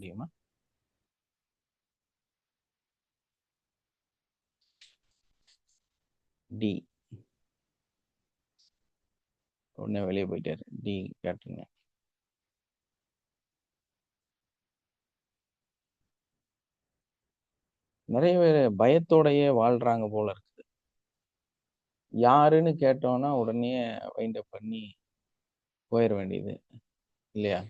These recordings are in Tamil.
முடியுமா? டி. உடனே வெளியே போயிட்டாரு. டி கேட்டுருங்க. நிறைய பேர் பயத்தோடையே வாழ்றாங்க போல இருக்குது. யாருன்னு கேட்டோம்னா உடனே வைண்ட் அப் பண்ணி போயிட வேண்டியது இல்லையா?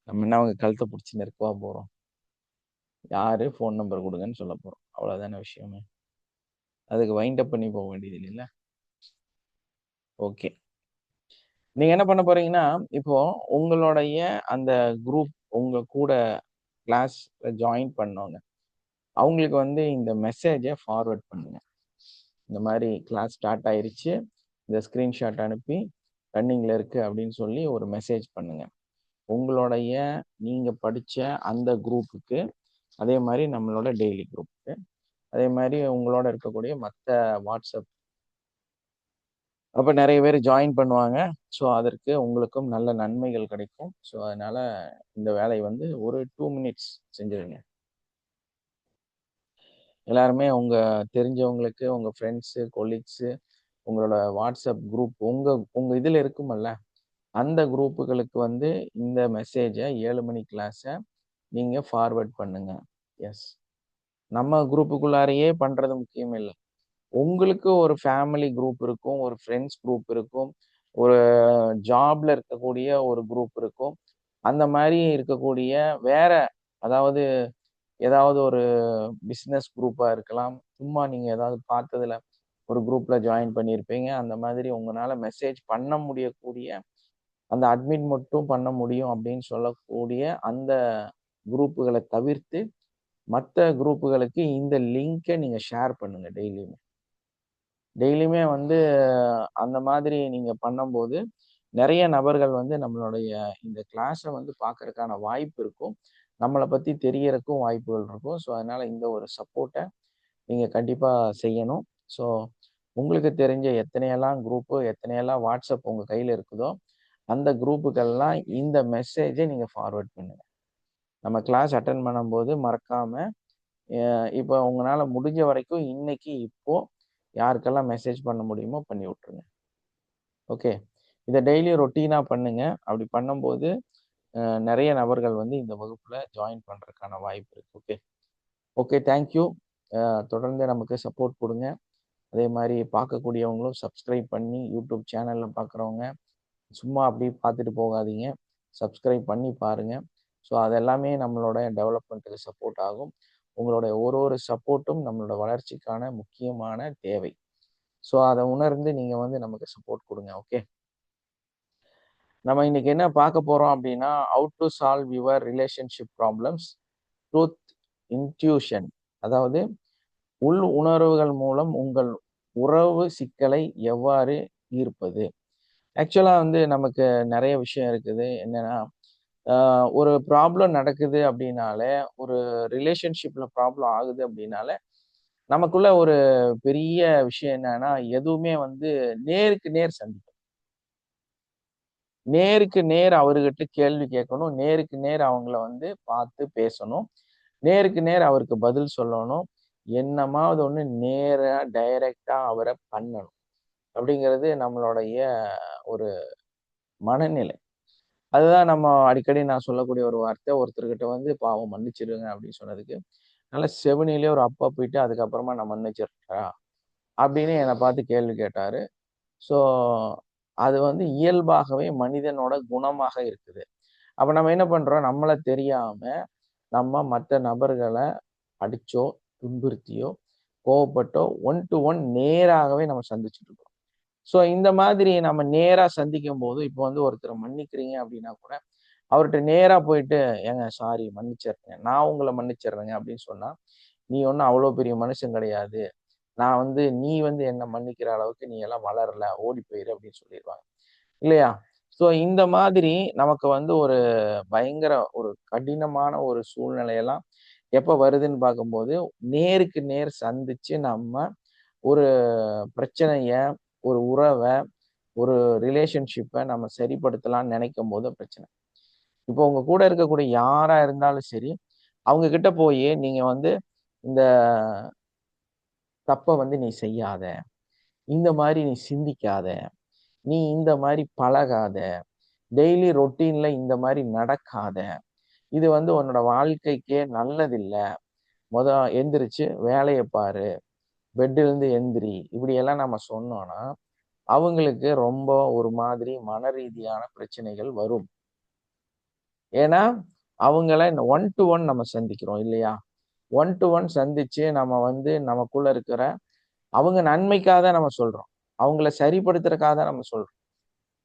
நம்ம என்ன அவங்க கழுத்தை பிடிச்சி நெருக்கவா போறோம்? யாரு ஃபோன் நம்பர் கொடுங்கன்னு சொல்ல போறோம். அவ்வளவுதானே விஷயமே. அதுக்கு வைண்ட் அப் பண்ணி போக வேண்டியது இல்லைல்ல? ஓகே. நீங்க என்ன பண்ண போறீங்கன்னா, இப்போ உங்களுடைய அந்த குரூப் உங்க கூட கிளாஸ்ல ஜாயின் பண்ணவங்க, அவங்களுக்கு வந்து இந்த மெசேஜை ஃபார்வர்ட் பண்ணுங்க. இந்த மாதிரி கிளாஸ் ஸ்டார்ட் ஆயிருச்சு, இந்த ஸ்கிரீன்ஷாட் அனுப்பி ரன்னிங்ல இருக்கு அப்படின்னு சொல்லி ஒரு மெசேஜ் பண்ணுங்க. உங்களுடைய நீங்க படிச்ச அந்த குரூப்புக்கு, அதே மாதிரி நம்மளோட டெய்லி குரூப்புக்கு, அதே மாதிரி உங்களோட இருக்கக்கூடிய மற்ற வாட்ஸ்அப். அப்ப நிறைய பேர் ஜாயின் பண்ணுவாங்க. ஸோ அதற்கு உங்களுக்கும் நல்ல நன்மைகள் கிடைக்கும். ஸோ அதனால இந்த வேலையை வந்து ஒரு 2 மினிட்ஸ் செஞ்சிருங்க. எல்லாருமே உங்க தெரிஞ்சவங்களுக்கு, உங்க ஃப்ரெண்ட்ஸு, கொலீக்ஸு, உங்களோட வாட்ஸ்அப் குரூப் உங்க உங்க இதுல இருக்குமல்ல, அந்த குரூப்புகளுக்கு வந்து இந்த மெசேஜை 7 மணி கிளாஸை நீங்க ஃபார்வர்ட் பண்ணுங்க. எஸ். நம்ம குரூப்புக்குள்ளாரையே பண்றது முக்கியம் இல்லை. உங்களுக்கு ஒரு ஃபேமிலி குரூப் இருக்கும், ஒரு ஃப்ரெண்ட்ஸ் குரூப் இருக்கும், ஒரு ஜாப்ல இருக்கக்கூடிய ஒரு குரூப் இருக்கும். அந்த மாதிரி இருக்கக்கூடிய வேற அதாவது ஏதாவது ஒரு பிஸ்னஸ் குரூப்பா இருக்கலாம். சும்மா நீங்க ஏதாவது பார்த்ததுல ஒரு குரூப்ல ஜாயின் பண்ணியிருப்பீங்க. அந்த மாதிரி உங்களால மெசேஜ் பண்ண முடியக்கூடிய அந்த அட்மிட் மட்டும் பண்ண முடியும் அப்படின்னு சொல்லக்கூடிய அந்த குரூப்புகளை தவிர்த்து மற்ற குரூப்புகளுக்கு இந்த லிங்கை நீங்க ஷேர் பண்ணுங்க. டெய்லியுமே வந்து அந்த மாதிரி நீங்க பண்ணும்போது நிறைய நபர்கள் வந்து நம்மளுடைய இந்த கிளாஸை வந்து பார்க்கறதுக்கான வாய்ப்பு இருக்கும். நம்மளை பத்தி தெரியறதுக்கும் வாய்ப்புகள் இருக்கும். ஸோ அதனால இந்த ஒரு சப்போர்ட்டை நீங்க கண்டிப்பா செய்யணும். ஸோ உங்களுக்கு தெரிஞ்ச எத்தனையெல்லாம் குரூப்பு, எத்தனையெல்லாம் வாட்ஸ்அப் உங்க கையில இருக்குதோ, அந்த குரூப்புக்கெல்லாம் இந்த மெசேஜை நீங்க ஃபார்வர்ட் பண்ணுங்க. நம்ம கிளாஸ் அட்டென்ட் பண்ணும்போது மறக்காம இப்போ உங்களால முடிஞ்ச வரைக்கும் இன்னைக்கு இப்போ யாருக்கெல்லாம் மெசேஜ் பண்ண முடியுமோ பண்ணி விட்டுருங்க. ஓகே. இதை டெய்லி ரொட்டீனா பண்ணுங்க. அப்படி பண்ணும்போது நிறைய நபர்கள் வந்து இந்த வகுப்புல ஜாயின் பண்றதுக்கான வாய்ப்பு இருக்கு. ஓகே. Okay, thank you. தொடர்ந்து நமக்கு சப்போர்ட் கொடுங்க. அதே மாதிரி பார்க்கக்கூடியவங்களும் சப்ஸ்கிரைப் பண்ணி யூடியூப் சேனல்ல பார்க்குறவங்க சும்மா அப்படி பார்த்துட்டு போகாதீங்க. சப்ஸ்கிரைப் பண்ணி பாருங்க. ஸோ அதெல்லாமே நம்மளோட டெவலப்மெண்ட்டுக்கு சப்போர்ட் ஆகும். உங்களுடைய ஒரு சப்போர்ட்டும் நம்மளோட வளர்ச்சிக்கான முக்கியமான தேவை. ஸோ அதை உணர்ந்து நீங்க வந்து நமக்கு சப்போர்ட் கொடுங்க. ஓகே. நம்ம இன்னைக்கு என்ன பார்க்க போறோம் அப்படின்னா, how to solve your relationship problems truth intuition. அதாவது உள் உணர்வுகள் மூலம் உங்கள் உறவு சிக்கலை எவ்வாறு தீர்ப்பது. ஆக்சுவலா வந்து நமக்கு நிறைய விஷயம் இருக்குது. என்னன்னா, ஒரு ப்ராப்ளம் நடக்குது அப்படின்னாலே, ஒரு ரிலேஷன்ஷிப்ல ப்ராப்ளம் ஆகுது அப்படின்னாலே, நமக்குள்ள ஒரு பெரிய விஷயம் என்னன்னா, எதுவுமே வந்து நேருக்கு நேர் சந்திக்கணும். நேருக்கு நேர் அவர்கிட்ட கேள்வி கேட்கணும். நேருக்கு நேர் அவங்கள வந்து பார்த்து பேசணும். நேருக்கு நேர் அவருக்கு பதில் சொல்லணும். என்னமாவது ஒண்ணு நேரா டைரக்ட்டா அவர பண்ணணும். அப்படிங்கிறது நம்மளுடைய ஒரு மனநிலை. அதுதான் நம்ம அடிக்கடி நான் சொல்லக்கூடிய ஒரு வார்த்தை. ஒருத்தர்கிட்ட வந்து பாவம் மன்னிச்சிடுங்க அப்படின்னு சொன்னதுக்கு, நல்லா செவினிலே ஒரு அப்பா போயிட்டு அதுக்கப்புறமா நான் மன்னிச்சிடுறேன்டா அப்படின்னு என்னை பார்த்து கேள்வி கேட்டாரு. ஸோ அது வந்து இயல்பாகவே மனிதனோட குணமாக இருக்குது. அப்ப நம்ம என்ன பண்றோம்? நம்மள தெரியாம நம்ம மற்ற நபர்கள அடிச்சோ, துன்புறுத்தியோ, கோவப்பட்டோ ஒன் டூ ஒன் நேராகவே நம்ம சந்திச்சுட்டு இருக்கோம். ஸோ இந்த மாதிரி நம்ம நேரா சந்திக்கும்போது, இப்போ வந்து ஒருத்தர மன்னிக்கிறீங்க அப்படின்னா கூட, அவர்ட்ட நேரா போயிட்டு, "ஏங்க சாரி மன்னிச்சிடுறேங்க. நான் உங்கள மன்னிச்சிடுறேங்க" அப்படின்னு சொன்னா, "நீ ஒண்ணும் அவ்வளோ பெரிய மனுஷன் கிடையாது. நான் வந்து நீ வந்து என்ன மன்னிக்கிற அளவுக்கு நீ எல்லாம் வளரல. ஓடி போயிரு" அப்படின்னு சொல்லிருவாங்க. இல்லையா? ஸோ இந்த மாதிரி நமக்கு வந்து ஒரு பயங்கர ஒரு கடினமான ஒரு சூழ்நிலையெல்லாம் எப்ப வருதுன்னு பார்க்கும்போது, நேருக்கு நேர் சந்திச்சு நம்ம ஒரு பிரச்சனைய, ஒரு உறவ ஒரு ரிலேஷன்ஷிப்பை நம்ம சரிப்படுத்தலாம்னு நினைக்கும் போது பிரச்சனை. இப்போ உங்க கூட இருக்கக்கூடிய யாரா இருந்தாலும் சரி, அவங்க கிட்ட போய் நீங்க வந்து இந்த தப்ப வந்து நீ செய்யாத, இந்த மாதிரி நீ சிந்திக்காத, நீ இந்த மாதிரி பழகாத, டெய்லி ரொட்டீன்ல இந்த மாதிரி நடக்காத, இது வந்து உன்னோட வாழ்க்கைக்கே நல்லதில்ல. மொத எந்திரிச்சு வேலைய பாரு, பெட்டிலிருந்து எந்திரி, இப்படியெல்லாம் நம்ம சொன்னோம்னா, அவங்களுக்கு ரொம்ப ஒரு மாதிரி மனரீதியான பிரச்சனைகள் வரும். ஏன்னா, அவங்கள ஒன் டு ஒன் நம்ம சந்திக்கிறோம் இல்லையா? ஒன் டு ஒன் சந்திச்சு நம்ம வந்து நமக்குள்ள இருக்கிற அவங்க நன்மைக்காக தான் நம்ம சொல்றோம். அவங்கள சரிப்படுத்துறதுக்காக தான் நம்ம சொல்றோம்.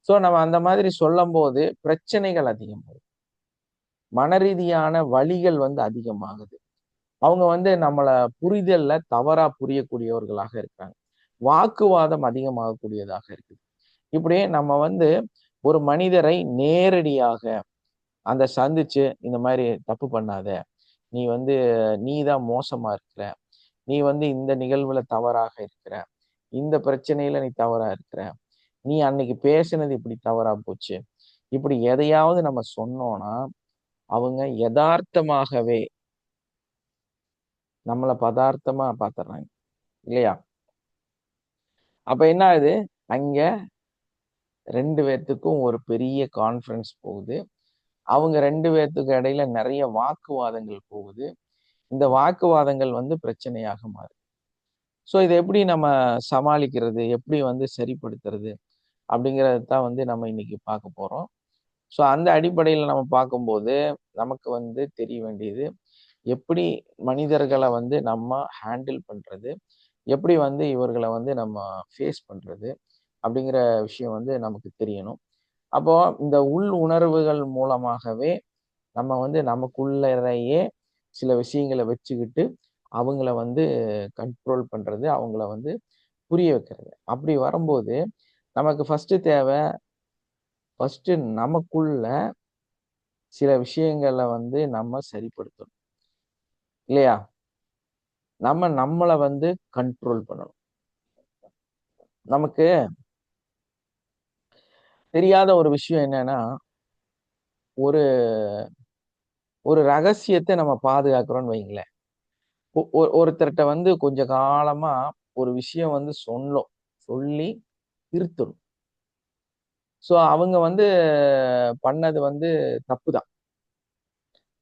ஸோ நம்ம அந்த மாதிரி சொல்லும்போது பிரச்சனைகள் அதிகமாகுது. மனரீதியான வலிகள் வந்து அதிகமாகுது. அவங்க வந்து நம்மள புரிதல்ல தவறா புரியக்கூடியவர்களாக இருக்காங்க. வாக்குவாதம் அதிகமாகக்கூடியதாக இருக்குது. இப்படி நம்ம வந்து ஒரு மனிதரை நேரடியாக அந்த சந்திச்சு, இந்த மாரி தப்பு பண்ணாத. நீ வந்து நீ தான் மோசமா இருக்கிற. நீ வந்து இந்த நிகழ்வுல தவறாக இருக்கிற. இந்த பிரச்சனையில நீ தவறா இருக்கிற. நீ அன்னைக்கு பேசினது இப்படி தவறா போச்சு. இப்படி எதையாவது நம்ம சொன்னோம்னா, அவங்க எதார்த்தமாகவே நம்மள பதார்த்தமா பாத்துர்றாங்க. இல்லையா? அப்ப என்ன ஆகுது? அங்க 2 பேத்துக்கும் ஒரு பெரிய கான்ஃபரன்ஸ் போகுது. அவங்க 2 பேத்துக்கு இடையில நெறைய வாக்குவாதங்கள் போகுது. இந்த வாக்குவாதங்கள் வந்து பிரச்சனையாக மாறுது. ஸோ இத எப்படி நம்ம சமாளிக்கிறது? எப்படி வந்து சரிப்படுத்துறது? அப்படிங்கிறத தான் வந்து நம்ம இன்னைக்கு பார்க்க போறோம். ஸோ அந்த அடிப்படையில நம்ம பார்க்கும்போது, நமக்கு வந்து தெரிய வேண்டியது, எப்படி மனிதர்கள வந்து நம்ம ஹேண்டில் பண்றது? எப்படி வந்து இவர்கள வந்து நம்ம ஃபேஸ் பண்றது? அப்படிங்கிற விஷயம் வந்து நமக்கு தெரியணும். அப்போ இந்த உள் உணர்வுகள் மூலமாகவே நம்ம வந்து நமக்குள்ளறையே சில விஷயங்கள வச்சுக்கிட்டு, அவங்கள வந்து கண்ட்ரோல் பண்றது, அவங்கள வந்து புரிய வைக்கிறது. அப்படி வரும்போது, நமக்கு ஃபர்ஸ்ட்டு நமக்குள்ள சில விஷயங்கள வந்து நம்ம சரிப்படுத்தணும். இல்லையா? நம்ம நம்மள வந்து கண்ட்ரோல் பண்ணணும். நமக்கு தெரியாத ஒரு விஷயம் என்னன்னா, ஒரு ஒரு ரகசியத்த நம்ம பாதுகாக்கிறோம்னு வைங்களேன். ஒருத்தர்ட்ட வந்து கொஞ்ச காலமா ஒரு விஷயம் வந்து சொல்லி திருத்தணும். ஸோ அவங்க வந்து பண்ணது வந்து தப்பு தான்.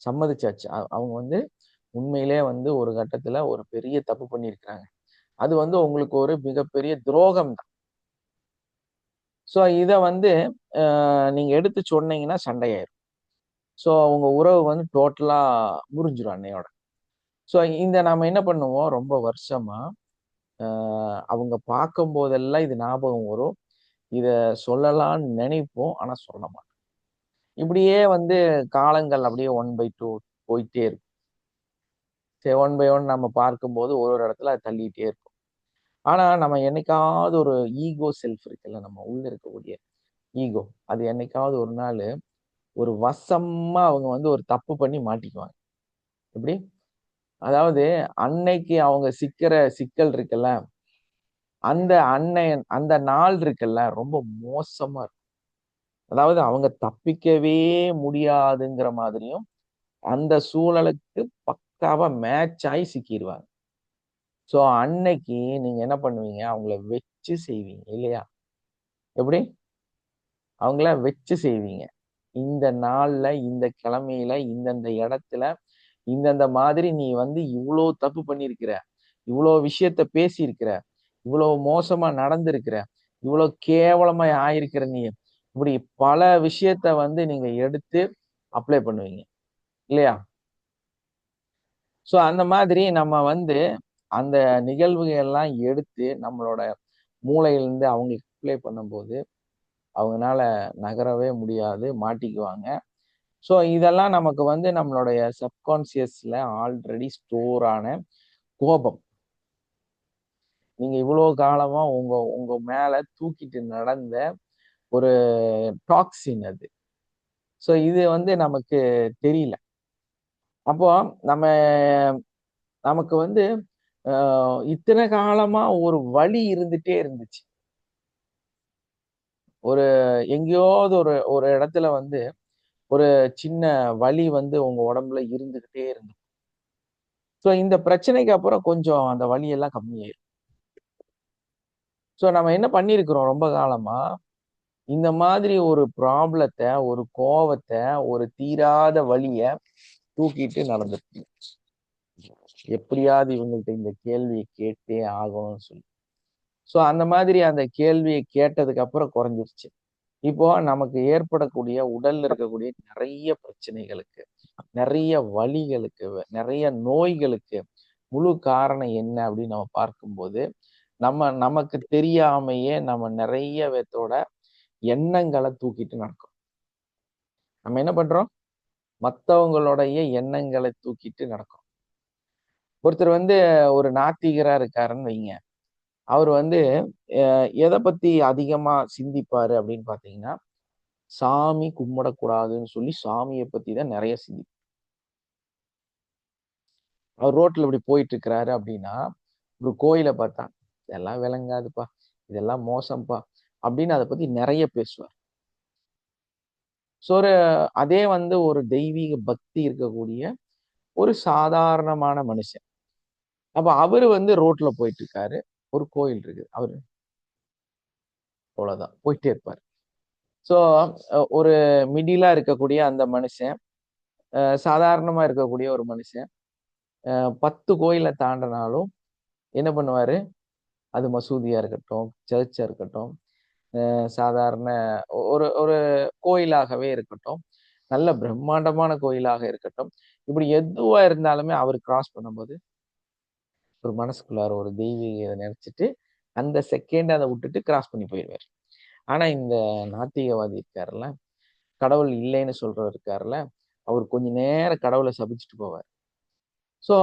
சம்மதிச்சாச்சு. அவங்க வந்து உண்மையிலேயே வந்து ஒரு கட்டத்துல ஒரு பெரிய தப்பு பண்ணியிருக்கிறாங்க. அது வந்து உங்களுக்கு ஒரு மிகப்பெரிய துரோகம் தான். ஸோ இத வந்து நீங்க எடுத்து சொன்னீங்கன்னா சண்டையாயிரும். ஸோ உங்க உறவு வந்து டோட்டலா முறிஞ்சிரும் அன்னையோட. ஸோ இந்த நாம என்ன பண்ணுவோம், ரொம்ப வருஷமா அ அவங்க பார்க்கும்போதெல்லாம் இது ஞாபகம் வரும். இத சொல்லலாம்னு நினைப்போம். ஆனா சொல்ல மாட்டோம். இப்படியே வந்து காலங்கள் அப்படியே 1 பை 2 போயிட்டே இருக்கும். சரி, ஒன் பை ஒன் நம்ம பார்க்கும்போது ஒரு ஒரு இடத்துல அது தள்ளிட்டே இருக்கும். ஆனா நம்ம என்னைக்காவது ஒரு ஈகோ செல்ஃப் இருக்குல்ல, நம்ம உள்ள இருக்கக்கூடிய ஈகோ, அது என்னைக்காவது ஒரு நாளு ஒரு வசமா அவங்க வந்து ஒரு தப்பு பண்ணி மாட்டிக்குவாங்க. எப்படி? அதாவது அன்னைக்கு அவங்க சிக்கிற சிக்கல் இருக்குல்ல, அந்த நாள் இருக்குல்ல, ரொம்ப மோசமா இருக்கும். அதாவது அவங்க தப்பிக்கவே முடியாதுங்கிற மாதிரியும், அந்த சூழலுக்கு பக்காவா மேட்ச் ஆயி சிக்கிருவாங்க. ஸோ அன்னைக்கு நீங்க என்ன பண்ணுவீங்க? அவங்கள வச்சு செய்வீங்க இல்லையா? எப்படி? அவங்கள வச்சு செய்வீங்க. இந்த நாள்ல, இந்த கிழமையில, இந்தந்த இடத்துல, இந்தந்த மாதிரி நீ வந்து இவ்ளோ தப்பு பண்ணியிருக்கிற. இவ்ளோ விஷயத்த பேசியிருக்கிற. இவ்ளோ மோசமா நடந்திருக்கிற. இவ்ளோ கேவலமா ஆயிருக்கிற நீ. இப்படி பல விஷயத்த வந்து நீங்க எடுத்து அப்ளை பண்ணுவீங்க. இல்லையா? ஸோ அந்த மாதிரி நம்ம வந்து அந்த நிகழ்வுகள் எல்லாம் எடுத்து நம்மளோட மூளையிலிருந்து அவங்களுக்கு அப்ளை பண்ணும்போது, அவங்கனால நகரவே முடியாது, மாட்டிக்குவாங்க. ஸோ இதெல்லாம் நமக்கு வந்து நம்மளுடைய சப்கான்ஷியஸ்ல ஆல்ரெடி ஸ்டோர் ஆன கோபம். நீங்க இவ்ளோ காலமா உங்க உங்க மேல தூக்கிட்டு நடந்த ஒரு டாக்ஸின் அது. ஸோ இது வந்து நமக்கு தெரியல. அப்போ நம்ம நமக்கு வந்து இத்தன காலமா ஒரு வலி இருந்துட்டே இருந்துச்சு. ஒரு எங்கேயாவது ஒரு ஒரு இடத்துல வந்து ஒரு சின்ன வலி வந்து உங்க உடம்புல இருந்துகிட்டே இருந்து. ஸோ இந்த பிரச்சனைக்கு அப்புறம் கொஞ்சம் அந்த வலி எல்லாம் கம்மியாயிரும். ஸோ நம்ம என்ன பண்ணியிருக்கிறோம் ரொம்ப காலமா, இந்த மாதிரி ஒரு ப்ராப்ளத்த, ஒரு கோவத்த, ஒரு தீராத வலிய தூக்கிட்டு நடந்துருக்கீங்க. எப்படியாவது இவங்கள்ட்ட இந்த கேள்விய கேட்டே ஆகணும்னு சொல்லி. ஸோ அந்த மாதிரி அந்த கேள்விய கேட்டதுக்கு அப்புறம் குறைஞ்சிருச்சு. இப்போ நமக்கு ஏற்படக்கூடிய உடல்ல இருக்கக்கூடிய நெறைய பிரச்சனைகளுக்கு, நெறைய வலிகளுக்கு, நெறைய நோய்களுக்கு முழு காரணம் என்ன அப்படின்னு நம்ம பார்க்கும்போது, நமக்கு தெரியாமயே நம்ம நெறைய பேத்தோட எண்ணங்கள தூக்கிட்டு நடக்கிறோம். நம்ம என்ன பண்றோம்? மத்தவங்களுடைய எண்ணங்கள தூக்கிட்டு நடக்கிறோம். ஒருத்தர் வந்து ஒரு நாத்திகரா இருக்காருன்னு வைங்க. அவரு வந்து எத பத்தி அதிகமா சிந்திப்பாரு அப்படின்னு பார்த்தீங்கன்னா, சாமி கும்பிடக்கூடாதுன்னு சொல்லி சாமிய பத்தி தான் நெறைய அவர் ரோட்ல இப்படி போயிட்டு இருக்கிறாரு அப்படின்னா, ஒரு கோயில பார்த்தா, "இதெல்லாம் விளங்காதுப்பா. இதெல்லாம் மோசம்ப்பா" அப்படின்னு அத பத்தி நெறைய பேசுவார். ஸோ அதே வந்து ஒரு தெய்வீக பக்தி இருக்கக்கூடிய ஒரு சாதாரணமான மனுஷன். அப்ப அவரு வந்து ரோட்ல போயிட்டு இருக்காரு. ஒரு கோயில் இருக்குது. அவரு அவ்வளோதான். போயிட்டே இருப்பாரு. ஸோ ஒரு மிடிலா இருக்கக்கூடிய அந்த மனுஷன், சாதாரணமா இருக்கக்கூடிய ஒரு மனுஷன், 10 கோயில தாண்டுனாலும் என்ன பண்ணுவாரு? அது மசூதியா இருக்கட்டும், சர்ச்சா இருக்கட்டும், சாதாரண ஒரு ஒரு கோயிலாகவே இருக்கட்டும், நல்ல பிரம்மாண்டமான கோயிலாக இருக்கட்டும், இப்படி எதுவா இருந்தாலுமே அவரு கிராஸ் பண்ணும்போது, ஒரு மனசுக்குள்ளார ஒரு தெய்வீக இத நெனச்சுட்டு, அந்த செகண்ட் அத விட்டுட்டு கிராஸ் பண்ணி போயிருவாரு. ஆனா இந்த நாத்திகவாதி இருக்காருல்ல, கடவுள் இல்லைன்னு சொல்றவர் இருக்காருல்ல, அவரு கொஞ்ச நேரம் கடவுள சபிச்சுட்டு போவாரு. ஸோ,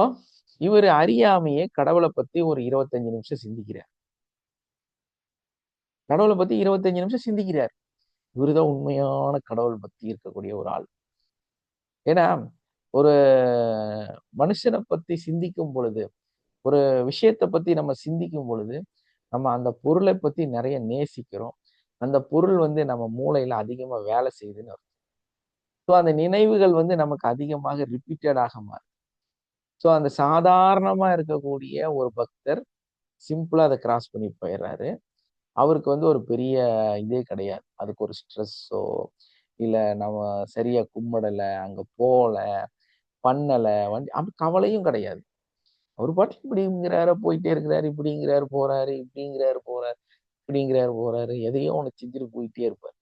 இவரு அறியாமயே கடவுள பத்தி ஒரு 25 நிமிஷம் சிந்திக்கிறார். கடவுள பத்தி 25 நிமிஷம் சிந்திக்கிறார். இவரு தான் உண்மையான கடவுள் பக்தி இருக்கக்கூடிய ஒரு ஆள். ஏன்னா, ஒரு மனுஷன பத்தி சிந்திக்கும் பொழுது, ஒரு விஷயத்த பத்தி நம்ம சிந்திக்கும் பொழுது, நம்ம அந்த பொருளை பத்தி நெறைய நேசிக்கிறோம். அந்த பொருள் வந்து நம்ம மூளையில அதிகமா வேலை செய்யுதுன்னு அர்த்தம். ஸோ அந்த நினைவுகள் வந்து நமக்கு அதிகமாக ரிப்பீட்டட் ஆக மாறும். ஸோ அந்த சாதாரணமா இருக்கக்கூடிய ஒரு பக்தர் சிம்பிளா அத கிராஸ் பண்ணி போயிர்றாரு. அவருக்கு வந்து ஒரு பெரிய இதே கிடையாது. அதுக்கு ஒரு ஸ்ட்ரெஸ்ஸோ, இல்ல நம்ம சரியா கும்பிடல, அங்க போல, பண்ணல, அப்படி கவலையும் கிடையாது. அவரு பாட்டுக்கு இப்படிங்கிறாரு, போயிட்டே இருக்கிறாரு, இப்படிங்கிறாரு, போறாரு, இப்படிங்கிறாரு, போறாரு, இப்படிங்கிறாரு, போறாரு. எதையோ ஒண்ணு செஞ்சுட்டு போயிட்டே இருப்பாரு.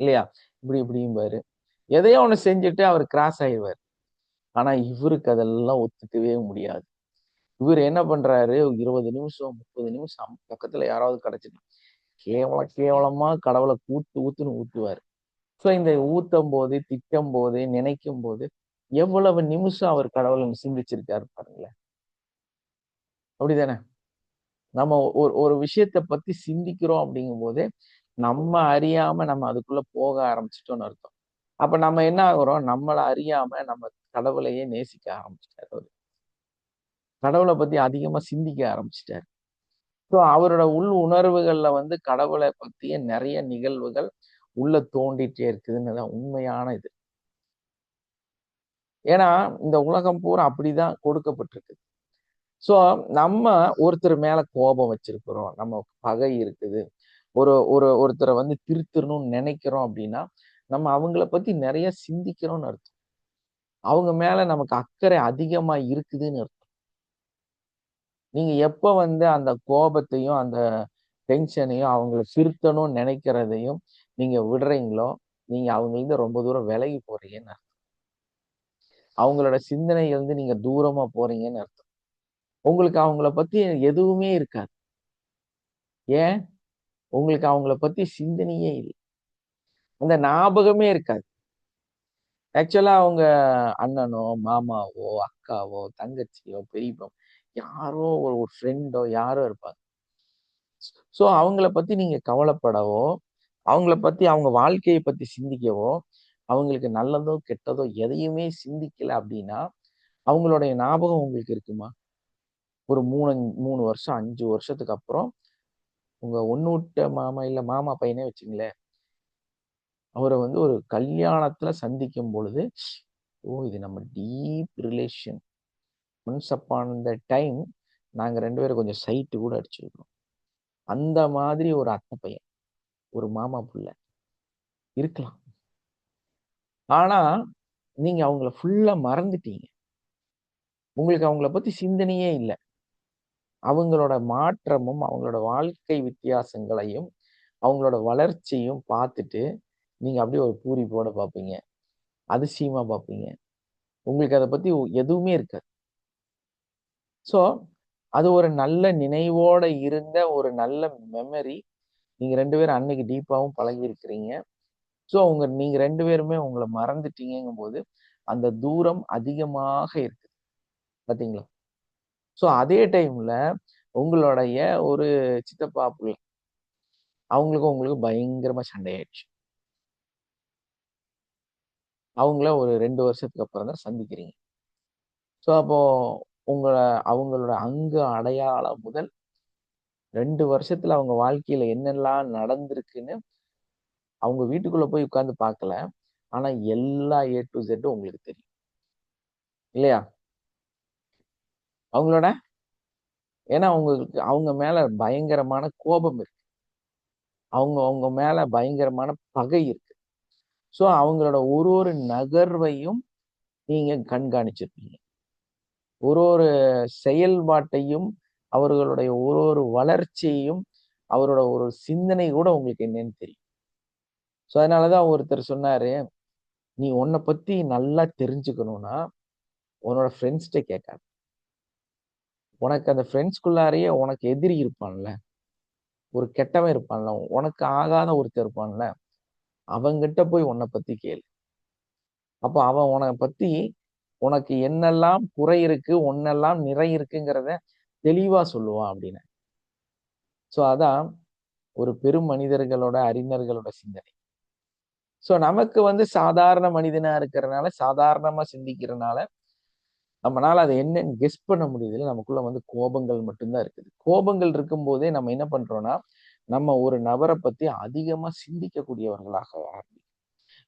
இல்லையா? இப்படி இப்படிம்பாரு. எதையோ ஒண்ணு செஞ்சுட்டு அவரு கிராஸ் ஆயிருவாரு. ஆனா இவருக்கு அதெல்லாம் ஒத்துக்கவே முடியாது. இவரு என்ன பண்றாரு, 20 நிமிஷம், 30 நிமிஷம் பக்கத்துல யாராவது கிடைச்சிட்டா, கேவலமா கடவுள ஊத்துன்னு ஊத்துவாரு. ஸோ இந்த ஊத்தம்போது, திட்டும்போது, நினைக்கும்போது, எவ்வளவு நிமிஷம் அவர் கடவுள சிந்திச்சிருக்காரு பாருங்களேன். அப்படிதானே? நம்ம ஒரு ஒரு விஷயத்த பத்தி சிந்திக்கிறோம் அப்படிங்கும்போதே, நம்ம அறியாம நம்ம அதுக்குள்ள போக ஆரம்பிச்சுட்டோம்னு அர்த்தம். அப்ப நம்ம என்ன ஆகுறோம், நம்மள அறியாம நம்ம கடவுளையே நேசிக்க ஆரம்பிச்சுட்டாரு அவரு. கடவுள பத்தி அதிகமா சிந்திக்க ஆரம்பிச்சுட்டாரு. ஸோ அவரோட உள் உணர்வுகள்ல வந்து கடவுள பத்திய நெறைய நிகழ்வுகள் உள்ள தோண்டிட்டே இருக்குதுன்னு தான் உண்மையான இது. ஏன்னா, இந்த உலகம் பூரா அப்படிதான் கொடுக்கப்பட்டிருக்கு. ஸோ நம்ம ஒருத்தர் மேல கோபம் வச்சிருக்கிறோம். நம்ம பகை இருக்குது. ஒருத்தர வந்து திருத்தணும்னு நெனைக்கிறோம் அப்படின்னா, நம்ம அவங்கள பத்தி நெறைய சிந்திக்கிறோம்னு அர்த்தம். அவங்க மேல நமக்கு அக்கறை அதிகமா இருக்குதுன்னு அர்த்தம். நீங்க எப்ப வந்து அந்த கோபத்தையும், அந்த டென்ஷனையும் அவங்கள திருத்தணும்னு நெனைக்கிறதையும் நீங்க விடுறீங்களோ, நீங்க அவங்கள்ருந்து ரொம்ப தூரம் விலகி போறீங்கன்னு அர்த்தம். அவங்களோட சிந்தனையிலருந்து நீங்க தூரமா போறீங்கன்னு அர்த்தம். உங்களுக்கு அவங்கள பத்தி எதுவுமே இருக்காது. ஏன்? உங்களுக்கு அவங்கள பத்தி சிந்தனையே இல்ல. அந்த ஞாபகமே இருக்காது. ஆக்சுவலா அவங்க அண்ணனோ, மாமாவோ, அக்காவோ, தங்கச்சியோ, பெரியப்பா யாரோ ஒரு ஃப்ரெண்டோ யாரோ இருப்பாங்க. ஸோ அவங்கள பத்தி நீங்க கவலைப்படவோ, அவங்கள பத்தி அவங்க வாழ்க்கைய பத்தி சிந்திக்கவோ, அவங்களுக்கு நல்லதோ, கெட்டதோ எதையுமே சிந்திக்கல அப்டின்னா, அவங்களுடைய ஞாபகம் உங்களுக்கு இருக்குமா? ஒரு 3 வருஷம், 5 வருஷத்துக்கு அப்புறம் உங்க ஒண்ணூட்ட மாமா, இல்ல மாமா பையனே வச்சுங்களேன். அவர வந்து ஒரு கல்யாணத்துல சந்திக்கும் பொழுது, ஓ! இது நம்ம deep relation. Once upon the time நாங்க 2 பேரும் கொஞ்சம் சைட் கூட அடிச்சிருக்கிறோம். அந்த மாதிரி ஒரு அத்தை பையன், ஒரு மாமா புள்ள இருக்கலாம். ஆனா, நீங்க அவங்கள ஃபுல்லா மறந்துட்டீங்க. உங்களுக்கு அவங்கள பத்தி சிந்தனையே இல்ல. அவங்களோட மாற்றமும், அவங்களோட வாழ்க்கை வித்தியாசங்களையும், அவங்களோட வளர்ச்சியும் பார்த்துட்டு, நீங்க அப்படியே ஒரு பூரிப்போட பார்ப்பீங்க. அதிசயமா பார்ப்பீங்க. உங்களுக்கு அத பத்தி எதுவுமே இருக்காது. ஸோ, அது ஒரு நல்ல நினைவோட இருந்த ஒரு நல்ல மெமரி. நீங்க 2 பேரும் அன்னைக்கு டீப்பாவும் பழகியிருக்கிறீங்க. ஸோ, நீங்க 2 பேருமே உங்கள மறந்துட்டீங்கங்கும்போது, அந்த தூரம் அதிகமாக இருக்கு. பார்த்தீங்களா? ஸோ, அதே டைம்ல உங்களுடைய ஒரு சித்தப்பா புள்ள, அவங்களுக்கும் உங்களுக்கும் பயங்கரமா சண்டை ஆயிடுச்சு. அவங்கள ஒரு 2 வருஷத்துக்கு அப்புறம் தான் சந்திக்கிறீங்க. ஸோ, அப்போ உங்கள அவங்களோட அங்க அடையாளம் முதல் 2 வருஷத்துல அவங்க வாழ்க்கையில என்னெல்லாம் நடந்திருக்குன்னு, அவங்க வீட்டுக்குள்ள போய் உட்கார்ந்து பார்க்கல. ஆனா எல்லா ஏ டூ இசட் உங்களுக்கு தெரியும். இல்லையா? அவங்களோட ஏன்னா உங்களுக்கு அவங்க மேல பயங்கரமான கோபம் இருக்கு. அவங்க அவங்க மேல பயங்கரமான பகை இருக்கு. ஸோ அவங்களோட ஒரு ஒரு நகர்வையும் நீங்க கண்காணிச்சிருப்பீங்க. ஒரு ஒரு செயல்பாட்டையும், அவர்களுடைய ஒரு ஒரு வளர்ச்சியையும், அவரோட ஒரு சிந்தனை கூட உங்களுக்கு என்னன்னு தெரியும். ஸோ அதனால தான் ஒருத்தர் சொன்னாரு, "நீ உன்ன பத்தி நல்லா தெரிஞ்சுக்கணும்னா, உன்னோட ஃப்ரெண்ட்ஸ்ட்ட கேட்காத. உனக்கு அந்த ஃப்ரெண்ட்ஸ்குள்ளாரையே உனக்கு எதிரி இருப்பான்ல, ஒரு கெட்டவன் இருப்பான்ல, உனக்கு ஆகாத ஒருத்தன் இருப்பான்ல, அவன்கிட்ட போய் உன்ன பத்தி கேளு. அப்ப அவன் உன்ன பத்தி உனக்கு என்னெல்லாம் குறை இருக்கு, ஒன்னெல்லாம் நிறை இருக்குங்கிறத தெளிவா சொல்லுவான்" அப்டின்னாரு. ஸோ அதான் ஒரு பெரும் மனிதர்களோட, அறிஞர்களோட சிந்தனை. ஸோ நமக்கு வந்து சாதாரண மனிதனா இருக்கிறனால, சாதாரணமா சிந்திக்கிறனால, நம்மனால அது என்னன்னு கெஸ் பண்ண முடியுதுல்ல. நமக்குள்ள வந்து கோபங்கள் மட்டும் தான் இருக்குது. கோபங்கள் இருக்கும்போதே நம்ம என்ன பண்றோம்னா, நம்ம ஒரு நபர பத்தி அதிகமா சிந்திக்கக்கூடியவர்களாக ஆரம்பிக்கிறோம்.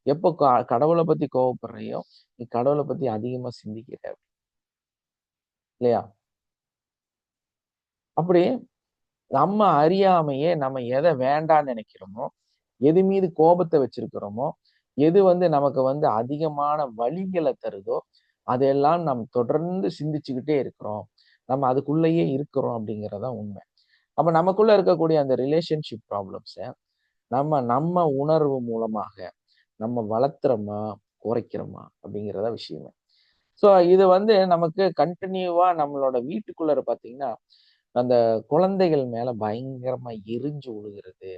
எப்போ கடவுள பத்தி கோவப்படுறியோ, நீ கடவுள பத்தி அதிகமா சிந்திக்கிற. இல்லையா? அப்படி நம்ம அறியாமையே நம்ம எத வேண்டான்னு நெனைக்கிறோமோ, எது மீது கோபத்த வச்சிருக்கிறோமோ, எது வந்து நமக்கு வந்து அதிகமான வலிகள தருதோ, அதையெல்லாம் நாம் தொடர்ந்து சிந்திச்சுக்கிட்டே இருக்கிறோம். நம்ம அதுக்குள்ளேயே இருக்கிறோம் அப்படிங்கிறது தான் உண்மை. அப்ப நமக்குள்ள இருக்கக்கூடிய அந்த ரிலேஷன்ஷிப் ப்ராப்ளம்ஸ நம்ம நம்ம உணர்வு மூலமாக நம்ம வளர்த்துறோமா, குறைக்கிறோமா அப்படிங்கிறத விஷயமே. ஸோ இது வந்து நமக்கு கன்டினியூவா நம்மளோட வீட்டுக்குள்ளார பார்த்தீங்கன்னா, அந்த குழந்தைகள் மேல பயங்கரமா எரிஞ்சு விழுகிறது.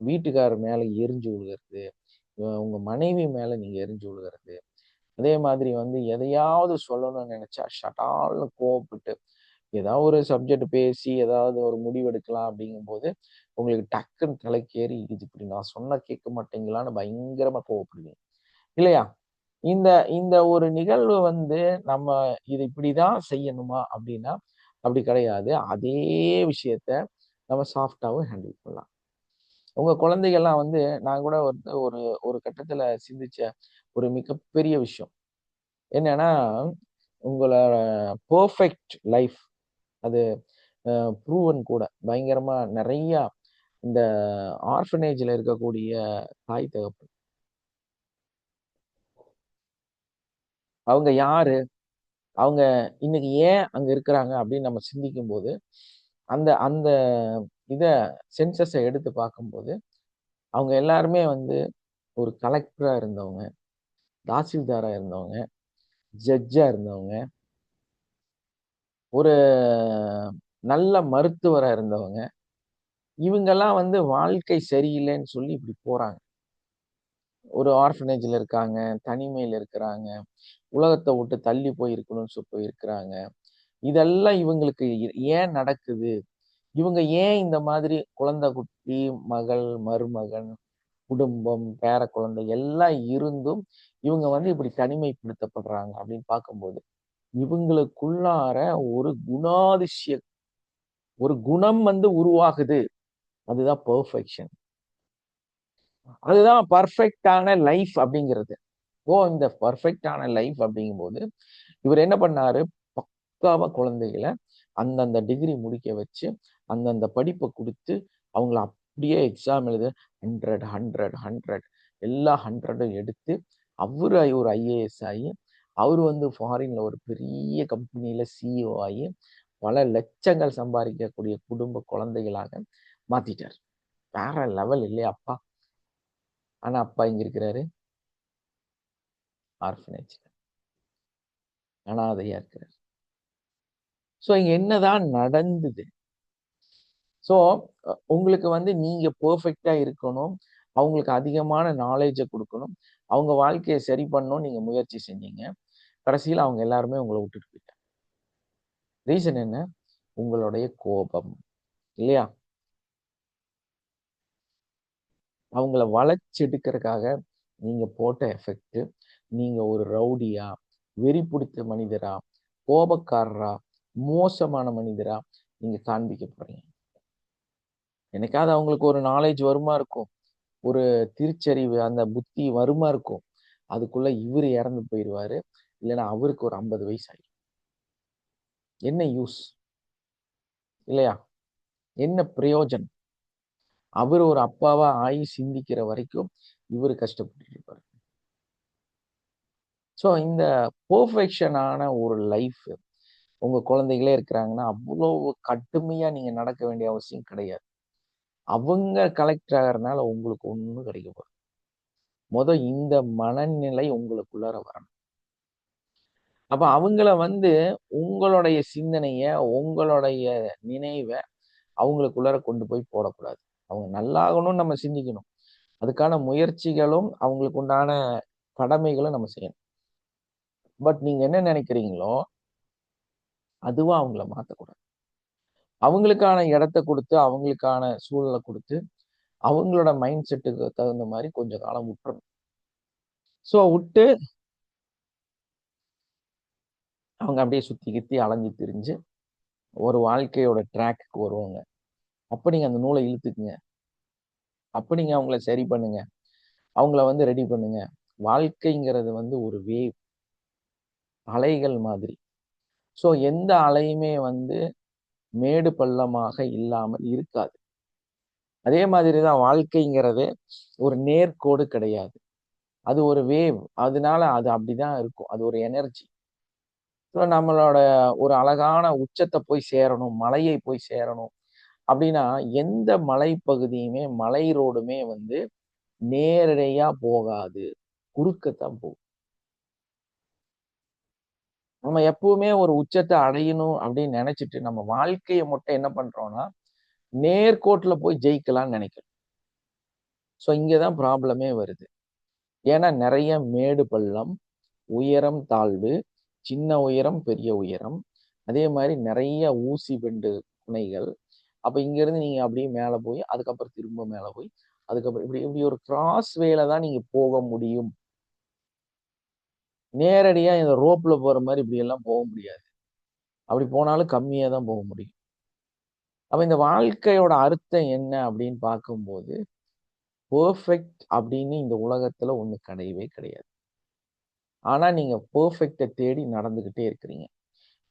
வீட்டுக்காரர் மேல எரிஞ்சு விழுகிறது. உங்க மனைவி மேல நீங்க எரிஞ்சு விழுகிறது. அதே மாதிரி வந்து எதையாவது சொல்லணும்னு நெனச்சா ஷடால்னு கோவப்பட்டு, ஏதாவது ஒரு சப்ஜெக்ட் பேசி, ஏதாவது ஒரு முடிவெடுக்கலாம் அப்படிங்கும்போது, உங்களுக்கு டக்குன்னு தலைக்கேறி, இது இப்படி நான் சொன்னா கேட்க மாட்டீங்களான்னு பயங்கரமா கோவப்படுவீங்க. இல்லையா? இந்த இந்த ஒரு நிகழ்வு வந்து நம்ம இது இப்படிதான் செய்யணுமா அப்படின்னா, அப்படி கிடையாது. அதே விஷயத்த நம்ம சாஃப்ட்டாவும் ஹேண்டில் பண்ணலாம். உங்க குழந்தைகள்லாம் வந்து நான் கூட வந்து ஒரு ஒரு கட்டத்துல சிந்திச்ச ஒரு மிகப்பெரிய விஷயம். என்னன்னா, உங்களோட பெர்ஃபெக்ட் லைஃப் அது ப்ரூவன் கூட. பயங்கரமா நெறையா இந்த ஆர்ஃபனேஜ்ல இருக்கக்கூடிய தாய் தகப்பன். அவங்க யாரு? அவங்க இன்னைக்கு ஏன் அங்க இருக்கிறாங்க அப்படின்னு நம்ம சிந்திக்கும்போது, அந்த அந்த இத சென்சஸ எடுத்து பார்க்கும்போது, அவங்க எல்லாருமே வந்து ஒரு கலெக்டரா இருந்தவங்க, தாசில்தாரா இருந்தவங்க, ஜட்ஜா இருந்தவங்க, ஒரு நல்ல மருத்துவரா இருந்தவங்க. இவங்கலாம் வந்து வாழ்க்கை சரியில்லைன்னு சொல்லி இப்படி போறாங்க. ஒரு ஆர்ஃபனேஜ்ல இருக்காங்க, தனிமையில இருக்கிறாங்க, உலகத்த விட்டு தள்ளி போய் இருக்கணும்னு போய் இருக்கிறாங்க. இதெல்லாம் இவங்களுக்கு ஏன் நடக்குது? இவங்க ஏன் இந்த மாதிரி குழந்தை குட்டி, மகள், மருமகன், குடும்பம், பேரக்குழந்தை எல்லாம் இருந்தும், இவங்க வந்து இப்படி தனிமைப்படுத்தப்படுறாங்க அப்படின்னு பார்க்கும்போது, இவங்களுக்குள்ளார ஒரு குணாதிசய ஒரு குணம் வந்து உருவாகுது. அதுதான் பெர்ஃபெக்ஷன். அதுதான் பர்ஃபெக்டான லைஃப் அப்படிங்கிறது. இந்த பர்ஃபெக்டான லைஃப் அப்படிங்கும்போது இவர் என்ன பண்ணாரு, பக்காவா குழந்தைகளை அந்தந்த டிகிரி முடிக்க வச்சு அந்தந்த படிப்பை கொடுத்து அவங்கள அப்படியே எக்ஸாம் எழுத 100 100 100 எல்லா 100 எடுத்து அவரு ஒரு ஐஏஎஸ் ஆகி அவர் வந்து ஃபாரின்ல ஒரு பெரிய கம்பெனியில சிஇஓ ஆகி பல லட்சங்கள் சம்பாதிக்கக்கூடிய குடும்ப குழந்தைகளாக மாத்திட்டார். வேற லெவல் இல்லையா அப்பா? ஆனா அப்பா இங்க இருக்கிறாரு ஆர்ஃபனேஜ், அனாதையா இருக்கிறார். ஸோ இங்க என்னதான் நடந்தது? ஸோ உங்களுக்கு வந்து நீங்க பெர்ஃபெக்டா இருக்கணும், அவங்களுக்கு அதிகமான நாலேஜை கொடுக்கணும், அவங்க வாழ்க்கையை சரி பண்ணணும்னு நீங்க முயற்சி செஞ்சீங்க. கடைசியில் அவங்க எல்லாருமே உங்களை விட்டுட்டு போயிட்டாங்க. ரீசன் என்ன? உங்களுடைய கோபம் இல்லையா? அவங்கள வளைச்செடுக்கிறதுக்காக நீங்க போட்ட எஃபெக்ட், நீங்க ஒரு ரவுடியா, வெறி பிடித்த மனிதரா, கோபக்காரரா, மோசமான மனிதரா நீங்க காண்பிக்க போறீங்க. என்னைக்காவது அவங்களுக்கு ஒரு நாலேஜ் வருமா இருக்கும், ஒரு திருச்சறிவு அந்த புத்தி வருமா இருக்கும். அதுக்குள்ள இவரு இறந்து போயிடுவாரு, இல்லைன்னா அவருக்கு ஒரு 50 வயசு ஆயிடும். என்ன யூஸ் இல்லையா? என்ன பிரயோஜனம்? அவர் ஒரு அப்பாவா ஆகி சிந்திக்கிற வரைக்கும் இவரு கஷ்டப்பட்டு இருப்பாரு. ஸோ இந்த பெர்ஃபெக்ஷனான ஒரு லைஃப் உங்க குழந்தைகளே இருக்கிறாங்கன்னா அவ்வளவு கடுமையா நீங்க நடக்க வேண்டிய அவசியம் கிடையாது. அவங்க கலெக்டர் ஆகிறதுனால உங்களுக்கு ஒண்ணும் கிடைக்க போகுது. இந்த மனநிலை உங்களுக்குள்ளார வரணும். அப்ப அவங்கள வந்து உங்களுடைய சிந்தனைய, உங்களுடைய நினைவை அவங்களுக்குள்ளார கொண்டு போய் போடக்கூடாது. அவங்க நல்லாகணும்னு நம்ம சிந்திக்கணும். அதுக்கான முயற்சிகளும் அவங்களுக்கு உண்டான கடமைகளும் நம்ம செய்யணும். பட் நீங்க என்ன நினைக்கிறீங்களோ அதுவா அவங்கள மாத்தக்கூடாது. அவங்களுக்கான இடத்த கொடுத்து, அவங்களுக்கான சூழலை கொடுத்து, அவங்களோட மைண்ட் செட்டுக்கு தகுந்த மாதிரி கொஞ்ச காலம் விட்டுறணும். ஸோ விட்டு அவங்க அப்படியே சுத்தி கித்தி அலைஞ்சு திரிஞ்சு ஒரு வாழ்க்கையோட ட்ராக்குக்கு வருவாங்க. அப்ப நீங்க அந்த நூலை இழுத்துக்குங்க. அப்ப நீங்க அவங்கள சரி பண்ணுங்க. அவங்கள வந்து ரெடி பண்ணுங்க. வாழ்க்கைங்கிறது வந்து ஒரு வேவ், அலைகள் மாதிரி. ஸோ எந்த அலையுமே வந்து மேடு பள்ளமாக இல்லாமல் இருக்காது. அதே மாதிரிதான் வாழ்க்கைங்கிறது ஒரு நேர்கோடு கிடையாது. அது ஒரு வேவ். அதனால அது அப்படிதான் இருக்கும். அது ஒரு எனர்ஜி. நம்மளோட ஒரு அழகான உச்சத்தை போய் சேரணும், மலையை போய் சேரணும் அப்படின்னா எந்த மலைப்பகுதியுமே மலை ரோடுமே வந்து நேரடியா போகாது, குறுக்கத்தான் போகும். நம்ம எப்பவுமே ஒரு உச்சத்தை அடையணும் அப்படின்னு நினைச்சிட்டு நம்ம வாழ்க்கையை மட்டும் என்ன பண்றோம்னா நேர்கோட்டுல போய் ஜெயிக்கலாம்னு நினைக்கிறோம். ஸோ இங்கதான் ப்ராப்ளமே வருது. ஏன்னா நிறைய மேடு பள்ளம், உயரம் தாழ்வு, சின்ன உயரம் பெரிய உயரம், அதே மாதிரி நிறைய ஊசி பெண்டு புனைகள். அப்ப இங்க இருந்து நீங்க அப்படியே மேல போய் அதுக்கப்புறம் திரும்ப மேல போய் அதுக்கப்புறம் இப்படி இப்படி ஒரு கிராஸ் வேல தான் நீங்க போக முடியும். நேரடியா இந்த ரோப்ல போற மாதிரி இப்படி எல்லாம் போக முடியாது. அப்படி போனாலும் கம்மியா தான் போக முடியும். அப்ப இந்த வாழ்க்கையோட அர்த்தம் என்ன அப்படின்னு பார்க்கும்போது பெர்ஃபெக்ட் அப்படின்னு இந்த உலகத்துல ஒண்ணு கிடையவே கிடையாது. ஆனா நீங்க பெர்ஃபெக்ட்டை தேடி நடந்துகிட்டே இருக்கிறீங்க.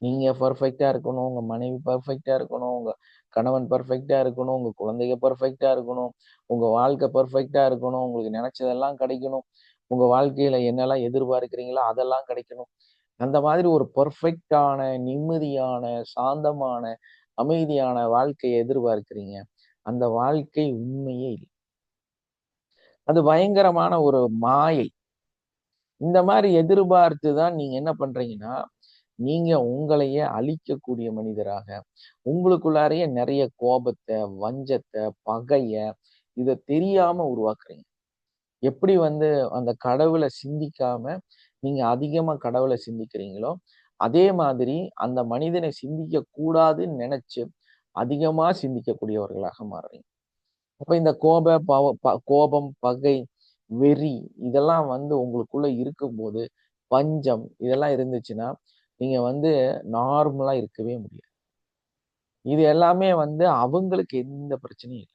நீங்க பெர்ஃபெக்ட்டா இருக்கணும், உங்க மனைவி பெர்ஃபெக்ட்டா இருக்கணும், உங்க கணவன் பெர்ஃபெக்ட்டா இருக்கணும், உங்க குழந்தைங்க பெர்ஃபெக்ட்டா இருக்கணும், உங்க வாழ்க்கை பெர்ஃபெக்ட்டா இருக்கணும், உங்களுக்கு நினைச்சதெல்லாம் கிடைக்கணும், உங்க வாழ்க்கையில என்னெல்லாம் எதிர்பார்க்கிறீங்களோ அதெல்லாம் கிடைக்கணும். அந்த மாதிரி ஒரு பெர்ஃபெக்ட்டான, நிம்மதியான, சாந்தமான, அமைதியான வாழ்க்கையை எதிர்பார்க்கிறீங்க. அந்த வாழ்க்கை உண்மையே இல்லை. அது பயங்கரமான ஒரு மாயை. இந்த மாதிரி எதிர்பார்த்து தான் நீங்க என்ன பண்றீங்கன்னா, நீங்க உங்களையே அழிக்கக்கூடிய மனிதராக, உங்களுக்குள்ளாரையே நிறைய கோபத்த, வஞ்சத்த, பகைய இத தெரியாம உருவாக்குறீங்க. எப்படி வந்து அந்த கடவுள சிந்திக்காம நீங்க அதிகமா கடவுள சிந்திக்கிறீங்களோ, அதே மாதிரி அந்த மனிதனை சிந்திக்க கூடாதுன்னு நினைச்சு அதிகமா சிந்திக்கக்கூடியவர்களாக மாறுறீங்க. அப்ப இந்த கோபம், பகை, வெறி இதெல்லாம் வந்து உங்களுக்குள்ள இருக்கும்போது, பஞ்சம் இதெல்லாம் இருந்துச்சுன்னா, நீங்க வந்து நார்மலா இருக்கவே முடியாது. இது எல்லாமே வந்து அவங்களுக்கு எந்த பிரச்சனையும் இல்ல.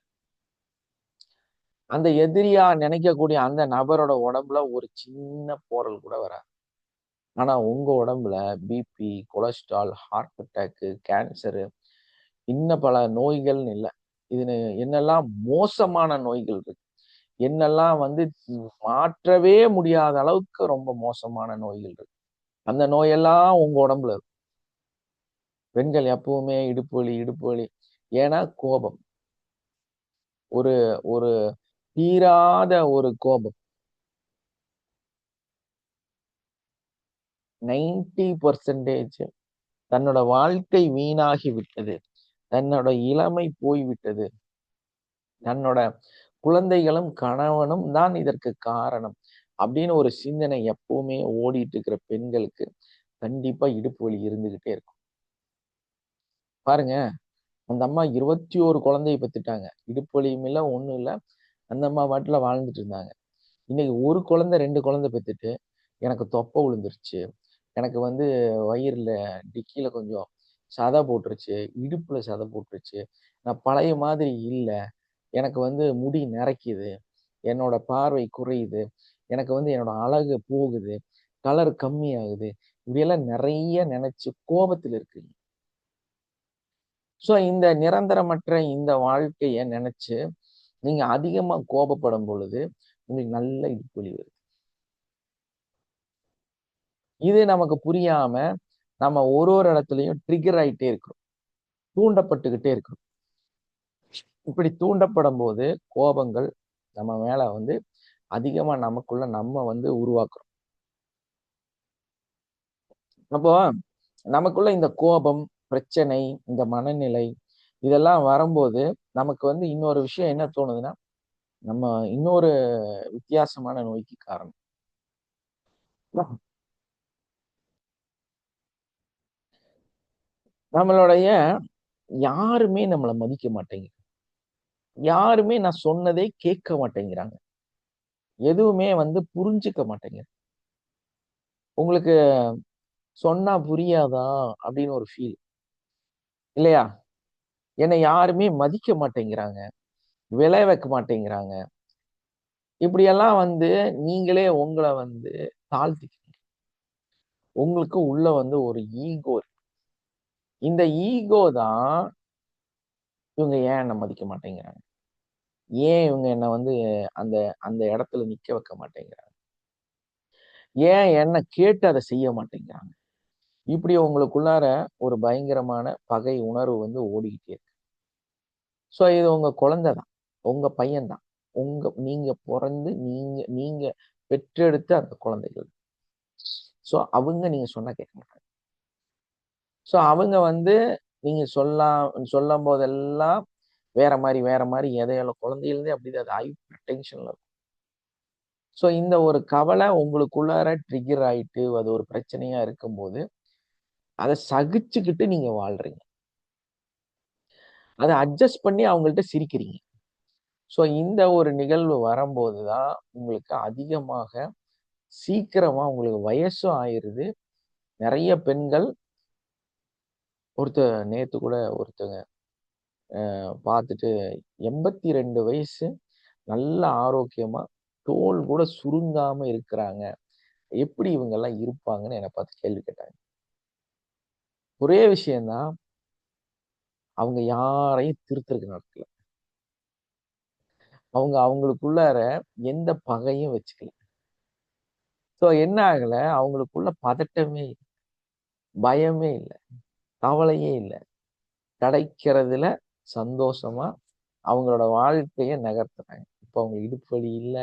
அந்த எதிரியா நினைக்கக்கூடிய அந்த நபரோட உடம்புல ஒரு சின்ன போரல் கூட வராது. ஆனா உங்க உடம்புல BP, cholesterol, heart attack, cancer இன்ன பல நோய்கள்னு இல்ல. இது என்னெல்லாம் மோசமான நோய்கள் இருக்கு. என்னெல்லாம் வந்து மாற்றவே முடியாத அளவுக்கு ரொம்ப மோசமான நோய்கள் இருக்கு. அந்த நோயெல்லாம் உங்க உடம்புல இருக்கும். பெண்கள் எப்பவுமே இடுப்பு வலி, இடுப்பு வலி. ஏன்னா கோபம். ஒரு ஒரு தீராத ஒரு கோபம். 90% தன்னோட வாழ்க்கை வீணாகி விட்டது. தன்னோட இளமை போய்விட்டது. தன்னோட குழந்தைகளும், கணவனும் தான் இதற்கு காரணம். அப்படின்னு ஒரு சிந்தனை எப்பவுமே ஓடிட்டு இருக்கிற பெண்களுக்கு கண்டிப்பா இடுப்பு வலி இருந்துகிட்டே இருக்கும். பாருங்க, அந்த அம்மா 21 குழந்தைய பெத்துட்டாங்க. இடுப்பு வலியும் இல்ல, ஒண்ணும் இல்ல. அந்த அம்மா பாட்டுல வாழ்ந்துட்டு இருந்தாங்க. இன்னைக்கு 1 குழந்தை, 2 குழந்தை பெத்துட்டு, எனக்கு தொப்பை விழுந்துருச்சு. எனக்கு வந்து வயிறுல டிக்கில கொஞ்சம் சதை போட்டுருச்சு. இடுப்புல சதை போட்டுருச்சு. நான் பழைய மாதிரி இல்ல. எனக்கு வந்து முடி நரைக்குது. என்னோட பார்வை குறையுது. எனக்கு வந்து என்னோட அழகு போகுது. கலர் கம்மியாகுது. இப்படியெல்லாம் நெறைய நெனச்சு கோபத்துல இருக்குங்க. ஸோ இந்த நிரந்தரமற்ற இந்த வாழ்க்கைய நெனச்சு, நீங்க அதிகமா கோபப்படும் பொழுது, உங்களுக்கு நல்ல இடுப்பு வலி வருது. இது நமக்கு புரியாம, நம்ம ஒரு இடத்துலயும் ட்ரிகர் ஆயிட்டே இருக்கிறோம். தூண்டப்பட்டுக்கிட்டே இருக்கிறோம். இப்படி தூண்டப்படும்போது, கோபங்கள் நம்ம மேல வந்து அதிகமா நமக்குள்ள நம்ம வந்து உருவாக்குறோம். அப்போ நமக்குள்ள இந்த கோபம், பிரச்சனை, இந்த மனநிலை இதெல்லாம் வரும்போது, நமக்கு வந்து இன்னொரு விஷயம் என்ன தோணுதுன்னா, நம்ம இன்னொரு வித்தியாசமான நோய்க்கு காரணம். நம்மளுடைய யாருமே நம்மள மதிக்க மாட்டேங்கிறாங்க. யாருமே நான் சொன்னதே கேட்க மாட்டேங்கிறாங்க. எதுவுமே வந்து புரிஞ்சுக்க மாட்டேங்கிறாங்க. உங்களுக்கு சொன்னா புரியாதா? அப்படின்னு ஒரு ஃபீல் இல்லையா? என்னை யாருமே மதிக்க மாட்டேங்கிறாங்க. விலை வைக்க மாட்டேங்கிறாங்க. இப்படியெல்லாம் வந்து நீங்களே உங்கள வந்து தாழ்த்திக்கிறீங்க. உங்களுக்கு உள்ள வந்து ஒரு ஈகோ இருக்கு. இந்த ஈகோ தான் இவங்க ஏன் என்ன மதிக்க மாட்டேங்கிறாங்க? ஏன் இவங்க என்ன வந்து அந்த அந்த இடத்துல நிக்க வைக்க மாட்டேங்கிறாங்க? ஏன் என்ன கேட்டு அத செய்ய மாட்டேங்கிறாங்க? இப்படி உங்களுக்குள்ளார ஒரு பயங்கரமான பகை உணர்வு வந்து ஓடிக்கிட்டே இருக்கு. ஸோ இது உங்க குழந்தை தான். உங்க பையன் தான். நீங்க பொறந்து நீங்க நீங்க பெற்றெடுத்த அந்த குழந்தைகள். ஸோ அவங்க நீங்க சொன்னா கேட்க மாட்டாங்க. ஸோ அவங்க வந்து நீங்க சொல்லம்போதெல்லாம் வேற மாரி எதையால குழந்தையிலேருந்தே அப்படிதான் அது ஹைப்பர் டென்ஷன்ல இருக்கும். ஸோ இந்த ஒரு கவலை உங்களுக்குள்ளார ட்ரிகர் ஆயிட்டு, அது ஒரு பிரச்சனையா இருக்கும்போது, அத சகிச்சுக்கிட்டு நீங்க வாழ்றீங்க. அத அட்ஜஸ்ட் பண்ணி அவங்கள்ட்ட சிரிக்கிறீங்க. ஸோ இந்த ஒரு நிகழ்வு வரம்போது தான், உங்களுக்கு அதிகமாக சீக்கிரமா உங்களுக்கு வயசும் ஆயிருது. நெறைய பெண்கள் நேத்து கூட ஒருத்தங்க பார்த்துட்டு 82 வயசு நல்ல ஆரோக்கியமா, தோல் கூட சுருங்காம இருக்கிறாங்க. எப்படி இவங்கலாம் இருப்பாங்கன்னு என்ன பார்த்து கேள்வி கேட்டாங்க. ஒரே விஷயம் தான், அவங்க யாரையும் திருத்தறதுக்கு நடக்கல. அவங்க அவங்களுக்குள்ளார எந்த பகையும் வச்சுக்கல. ஸோ என்ன ஆகல, அவங்களுக்குள்ள பதட்டமே இல்ல, பயமே இல்ல, கவலையே இல்ல. கிடைக்கிறதுல சந்தோஷமா அவங்களோட வாழ்க்கைய நகர்த்துறாங்க. இப்ப அவங்க இடுப்பு வலி இல்ல,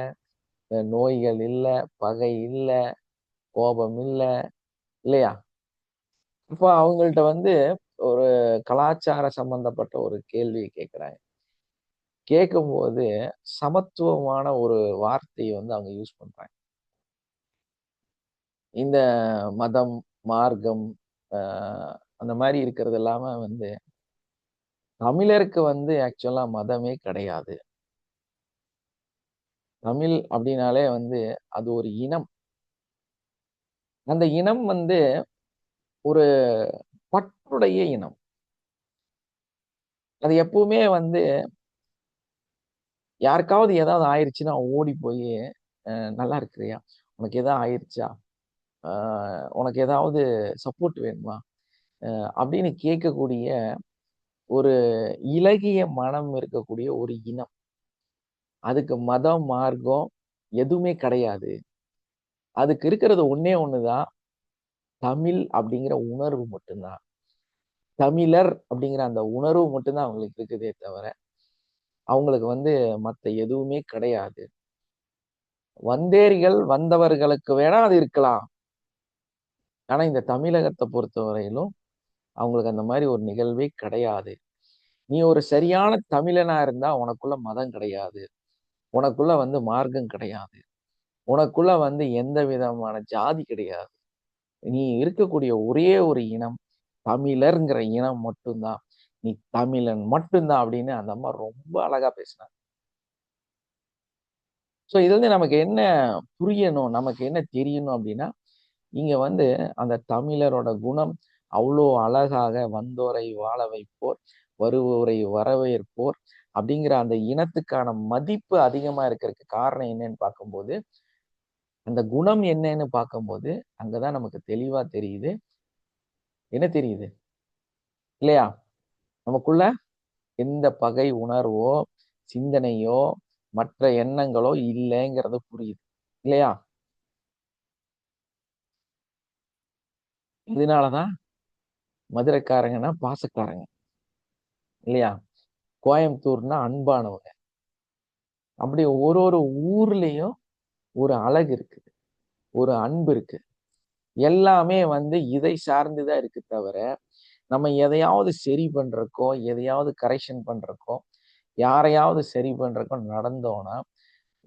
நோய்கள் இல்ல, பகை இல்ல, கோபம் இல்ல, இல்லையா? இப்ப அவங்கள்ட்ட வந்து ஒரு கலாச்சார சம்பந்தப்பட்ட ஒரு கேள்விய கேட்குறாங்க. கேட்கும்போது சமத்துவமான ஒரு வார்த்தைய வந்து அவங்க யூஸ் பண்றாங்க. இந்த மதம், மார்க்கம் அ அந்த மாரி இருக்கிறது எல்லாம வந்து தமிழருக்கு வந்து ஆக்சுவலா மதமே கிடையாது. தமிழ் அப்படின்னாலே வந்து அது ஒரு இனம். அந்த இனம் வந்து ஒரு பற்றுடைய இனம். அது எப்பவுமே வந்து யாருக்காவது ஏதாவது ஆயிருச்சுன்னா ஓடி போய் நல்லா இருக்கிறியா, உனக்கு எதாவது ஆயிருச்சா, உனக்கு ஏதாவது சப்போர்ட் வேணுமா அப்படின்னு கேட்கக்கூடிய ஒரு இளகிய மனம் இருக்கக்கூடிய ஒரு இனம். அதுக்கு மதம், மார்க்கம் எதுவுமே கிடையாது. அதுக்கு இருக்கிறது ஒண்ணே ஒண்ணுதான். தமிழ் அப்படிங்கிற உணர்வு மட்டும்தான். தமிழர் அப்படிங்கிற அந்த உணர்வு மட்டும்தான் அவங்களுக்கு இருக்குதே தவிர, அவங்களுக்கு மத்த எதுவுமே கிடையாது. வந்தேரிகள் வந்தவர்களுக்கு வேணா அது இருக்கலாம். ஆனா இந்த தமிழகத்த பொறுத்தவரையிலும் அவங்களுக்கு அந்த மாரி ஒரு நிகழ்வே கிடையாது. நீ ஒரு சரியான தமிழனா இருந்தா உனக்குள்ள மதம் கிடையாது. உனக்குள்ள மார்க்கம் கிடையாது. உனக்குள்ள எந்த விதமான ஜாதி கிடையாது. நீ இருக்கக்கூடிய ஒரே ஒரு இனம் தமிழர்ங்கிற இனம் மட்டும்தான். நீ தமிழன் மட்டும்தான் அப்படின்னு அந்த அம்மா ரொம்ப அழகா பேசினாங்க. சோ இதுல நமக்கு என்ன புரியணும், நமக்கு என்ன தெரியணும் அப்படின்னா, இங்க அந்த தமிழரோட குணம் அவ்வளோ அழகாக வந்தோரை வாழ வைப்போர், வருவோரை வரவேற்போர் அப்படிங்கிற அந்த இனத்துக்கான மதிப்பு அதிகமா இருக்கிறதுக்கு காரணம் என்னன்னு பார்க்கும்போது, அந்த குணம் என்னன்னு பார்க்கும்போது, அங்கதான் நமக்கு தெளிவா தெரியுது. என்ன தெரியுது? இல்லையா? நமக்குள்ள எந்த பகை உணர்வோ, சிந்தனையோ, மற்ற எண்ணங்களோ இல்லைங்கிறது புரியுது. இல்லையா? இதனாலதான் மதுரைக்காரங்கன்னா பாசக்காரங்க. இல்லையா? கோயம்புத்தூர்னா அன்பானவங்க. அப்படி ஒரு ஒரு ஊர்லயும் ஒரு அழகு இருக்கு. ஒரு அன்பு இருக்கு. எல்லாமே இதை சார்ந்துதான் இருக்கு தவிர, நம்ம எதையாவது சரி பண்றக்கோ, எதையாவது கரெக்ஷன் பண்றக்கோ, யாரையாவது சரி பண்றக்கோ நடந்தோம்னா,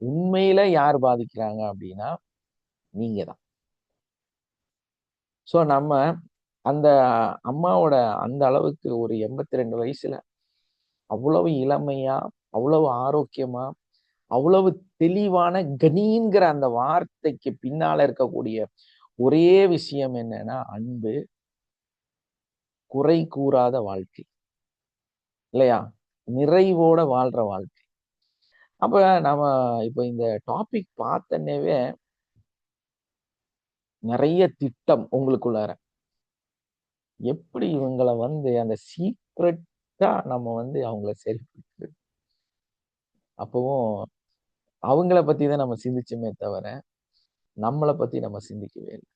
உண்மையில யார் பாதிக்கிறாங்க அப்படின்னா, நீங்க தான். சோ நம்ம அந்த அம்மாவோட அந்த அளவுக்கு ஒரு 82 வயசுல அவ்வளவு இளமையா, அவ்வளவு ஆரோக்கியமா, அவ்வளவு தெளிவான கனிங்கிற அந்த வார்த்தைக்கு பின்னால இருக்கக்கூடிய ஒரே விஷயம் என்னன்னா அன்பு, குறை கூறாத வாழ்க்கை. இல்லையா? நிறைவோட வாழ்ற வாழ்க்கை. அப்ப நம்ம இப்ப இந்த டாபிக் பார்த்தோன்னேவே நெறைய திட்டம் உங்களுக்குள்ளார. எப்படி இவங்கள அந்த சீக்ரெட்டா நம்ம அவங்கள சரி பண்றது. அப்பவும் அவங்கள பத்தி தான் நம்ம சிந்திச்சோமே தவிர, நம்மள பத்தி நம்ம சிந்திக்கவே இல்ல.